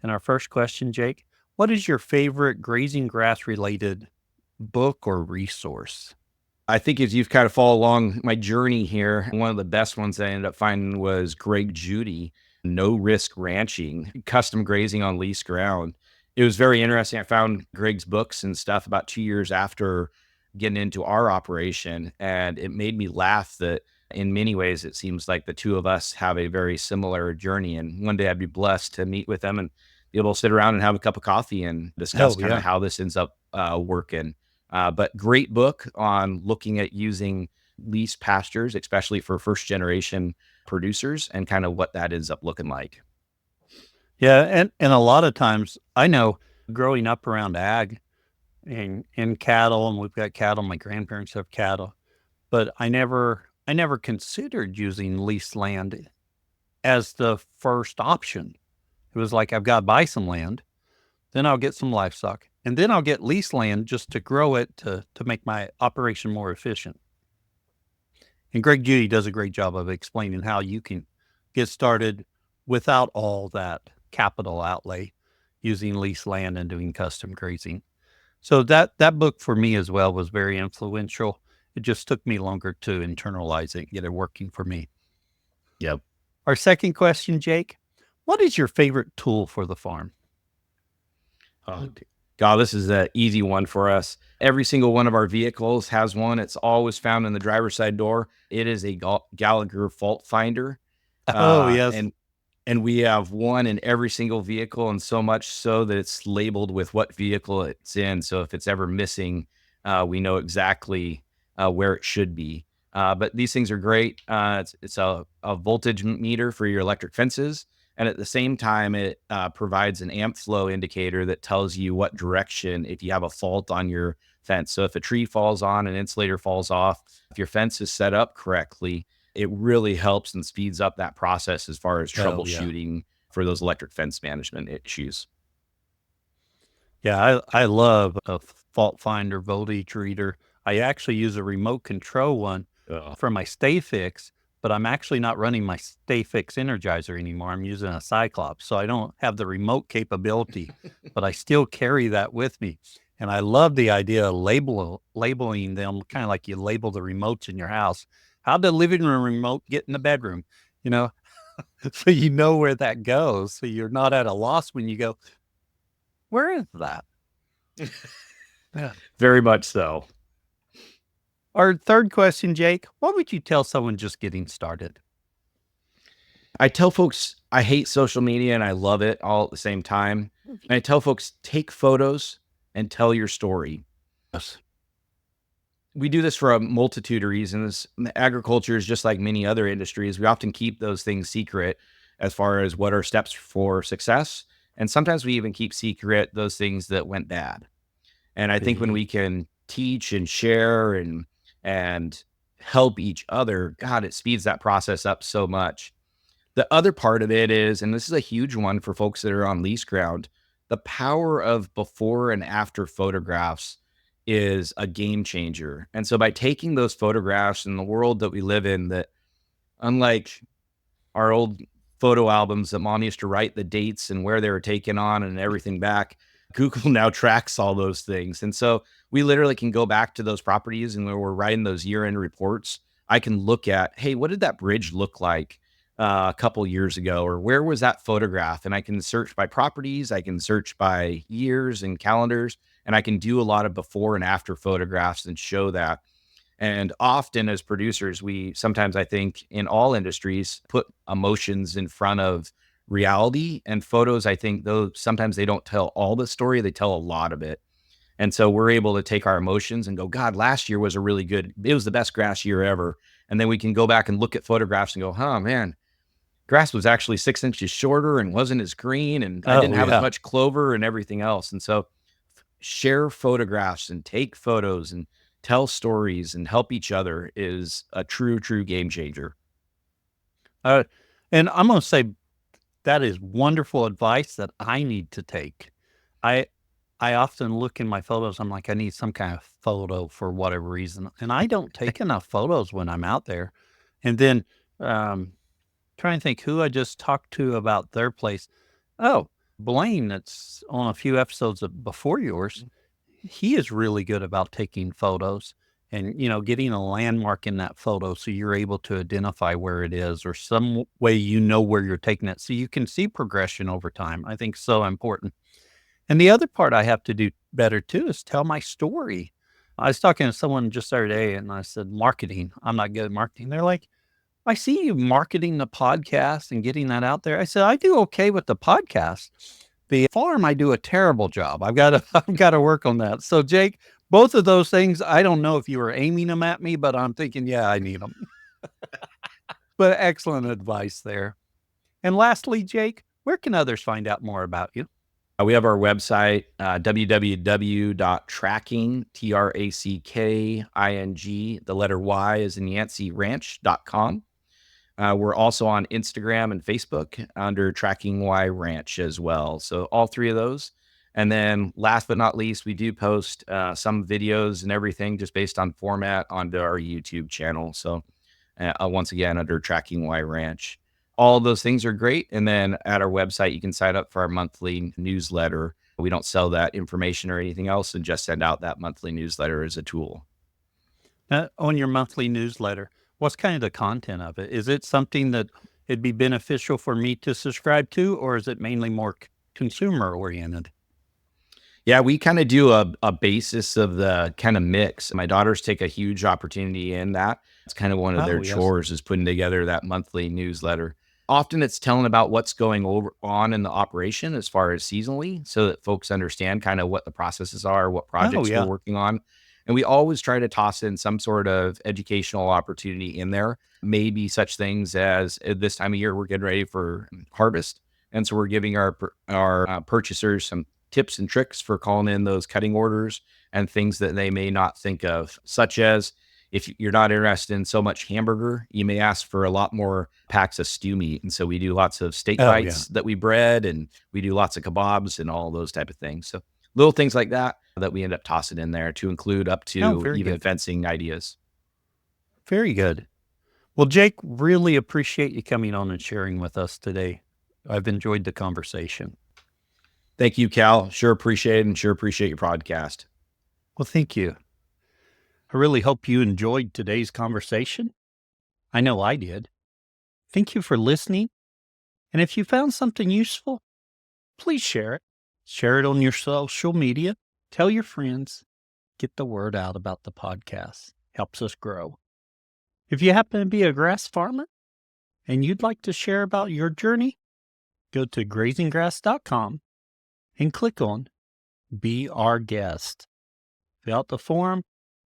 And our first question, Jake, what is your favorite grazing grass related book or resource? I think as you've kind of followed along my journey here, one of the best ones I ended up finding was Greg Judy, No Risk Ranching, Custom Grazing on Leased Ground. It was very interesting. I found Greg's books and stuff about 2 years after getting into our operation, and it made me laugh that in many ways it seems like the two of us have a very similar journey. And one day I'd be blessed to meet with them and be able to sit around and have a cup of coffee and discuss Oh, kind of yeah. how this ends up working. But great book on looking at using leased pastures, especially for first generation producers, and kind of what that ends up looking like. Yeah. And a lot of times I know growing up around ag and cattle, and we've got cattle, my grandparents have cattle, but I never considered using leased land as the first option. It was like, I've got to buy some land, then I'll get some livestock, and then I'll get leased land just to grow it to make my operation more efficient. And Greg Judy does a great job of explaining how you can get started without all that capital outlay using leased land and doing custom grazing. So that book for me as well was very influential. It just took me longer to internalize it and get it working for me. Yep. Our second question, Jake, what is your favorite tool for the farm? Oh, God, this is an easy one for us. Every single one of our vehicles has one. It's always found in the driver's side door. It is a Gallagher fault finder. Oh, Uh, yes. and and we have one in every single vehicle, and so much so that it's labeled with what vehicle it's in. So if it's ever missing, we know exactly where it should be. But these things are great. It's a voltage meter for your electric fences. And at the same time, it provides an amp flow indicator that tells you what direction if you have a fault on your fence. So if a tree falls on, an insulator falls off, if your fence is set up correctly, it really helps and speeds up that process as far as Oh, yeah. troubleshooting for those electric fence management issues. Yeah, I love a fault finder voltage reader. I actually use a remote control one Ugh. for my Stay Fix, but I'm actually not running my Stay Fix Energizer anymore. I'm using a Cyclops, so I don't have the remote capability, but I still carry that with me. And I love the idea of labeling them, kind of like you label the remotes in your house. How'd the living room remote get in the bedroom? You know, so you know where that goes. So you're not at a loss when you go, where is that? Yeah. Very much so. Our third question, Jake, what would you tell someone just getting started? I tell folks I hate social media and I love it all at the same time. And I tell folks take photos and tell your story. Yes. We do this for a multitude of reasons. Agriculture is just like many other industries. We often keep those things secret as far as what are steps for success. And sometimes we even keep secret those things that went bad. And I think when we can teach and share and help each other, God, it speeds that process up so much. The other part of it is, and this is a huge one for folks that are on lease ground, the power of before and after photographs is a game changer. And so by taking those photographs in the world that we live in, that Unlike our old photo albums that mom used to write the dates and where they were taken on and everything back, Google now tracks all those things. And so we literally can go back to those properties, and when we're writing those year-end reports, I can look at, hey, what did that bridge look like a couple years ago? Or where was that photograph? And I can search by properties, I can search by years and calendars, and I can do a lot of before and after photographs and show that. And often as producers, we sometimes, I think in all industries, put emotions in front of reality, and photos, I think though sometimes they don't tell all the story, they tell a lot of it. And so we're able to take our emotions and go, God, last year was it was the best grass year ever. And then we can go back and look at photographs and go, oh man, grass was actually 6 inches shorter and wasn't as green. And I Oh, didn't have as yeah. much clover and everything else. And so share photographs and take photos and tell stories and help each other is a true, true game changer. Uh, and I'm going to say that is wonderful advice that I need to take. I I often look in my photos, I'm like, I need some kind of photo for whatever reason, and I don't take enough photos when I'm out there. And then, um, trying to think who I just talked to about their place. Oh, Blaine, that's on a few episodes of before yours. He is really good about taking photos and, getting a landmark in that photo so you're able to identify where it is or some way where you're taking it so you can see progression over time. I think so important. And the other part I have to do better too is tell my story. I was talking to someone just the other day and I said, marketing, I'm not good at marketing. They're like, I see you marketing the podcast and getting that out there. I said, I do okay with the podcast. The farm, I do a terrible job. I've got to, I've got to work on that. So, Jake, both of those things, I don't know if you were aiming them at me, but I'm thinking, yeah, I need them. But excellent advice there. And lastly, Jake, where can others find out more about you? We have our website, www.tracking, TRACKING, the letter Y is in Yancey Ranch.com. We're also on Instagram and Facebook under Tracking Y Ranch as well. So all three of those. And then last but not least, we do post some videos and everything just based on format onto our YouTube channel. So once again, under Tracking Y Ranch. All of those things are great. And then at our website, you can sign up for our monthly newsletter. We don't sell that information or anything else, and just send out that monthly newsletter as a tool. On your monthly newsletter, what's kind of the content of it? Is it something that it'd be beneficial for me to subscribe to, or is it mainly more consumer oriented? Yeah, we kind of do a basis of the kind of mix. My daughters take a huge opportunity in that. It's kind of one of their Oh, yes. chores is putting together that monthly newsletter. Often it's telling about what's going on in the operation as far as seasonally, so that folks understand kind of what the processes are, what Oh, projects we're yeah. working on. And we always try to toss in some sort of educational opportunity in there. Maybe such things as this time of year, we're getting ready for harvest. And so we're giving our purchasers some tips and tricks for calling in those cutting orders and things that they may not think of, such as if you're not interested in so much hamburger, you may ask for a lot more packs of stew meat. And so we do lots of steak Oh, yeah. bites that we bread, and we do lots of kebabs and all those type of things. So little things like that that we end up tossing in there to include up Oh, to very even good. fencing ideas. Very good. Well, Jake, really appreciate you coming on and sharing with us today. I've enjoyed the conversation. Thank you, Cal. Sure appreciate it, and sure appreciate your podcast. Well, thank you. I really hope you enjoyed today's conversation. I know I did. Thank you for listening. And if you found something useful, please share it. Share it on your social media. Tell your friends. Get the word out about the podcast. Helps us grow. If you happen to be a grass farmer and you'd like to share about your journey, go to grazinggrass.com and click on Be Our Guest. Fill out the form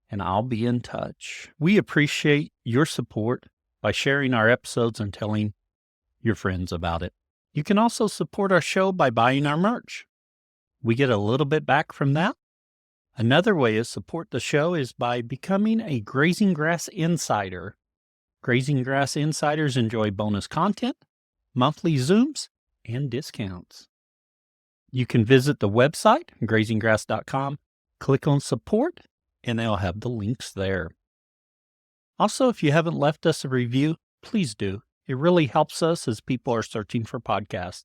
and I'll be in touch. We appreciate your support by sharing our episodes and telling your friends about it. You can also support our show by buying our merch. We get a little bit back from that. Another way to support the show is by becoming a Grazing Grass Insider. Grazing Grass Insiders enjoy bonus content, monthly Zooms, and discounts. You can visit the website, grazinggrass.com, click on support, and they'll have the links there. Also, if you haven't left us a review, please do. It really helps us as people are searching for podcasts.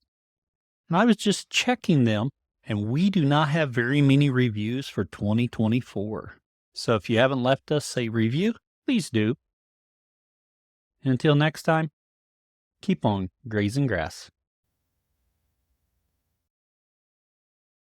And I was just checking them, and we do not have very many reviews for 2024. So if you haven't left us a review, please do. Until next time, keep on grazing grass.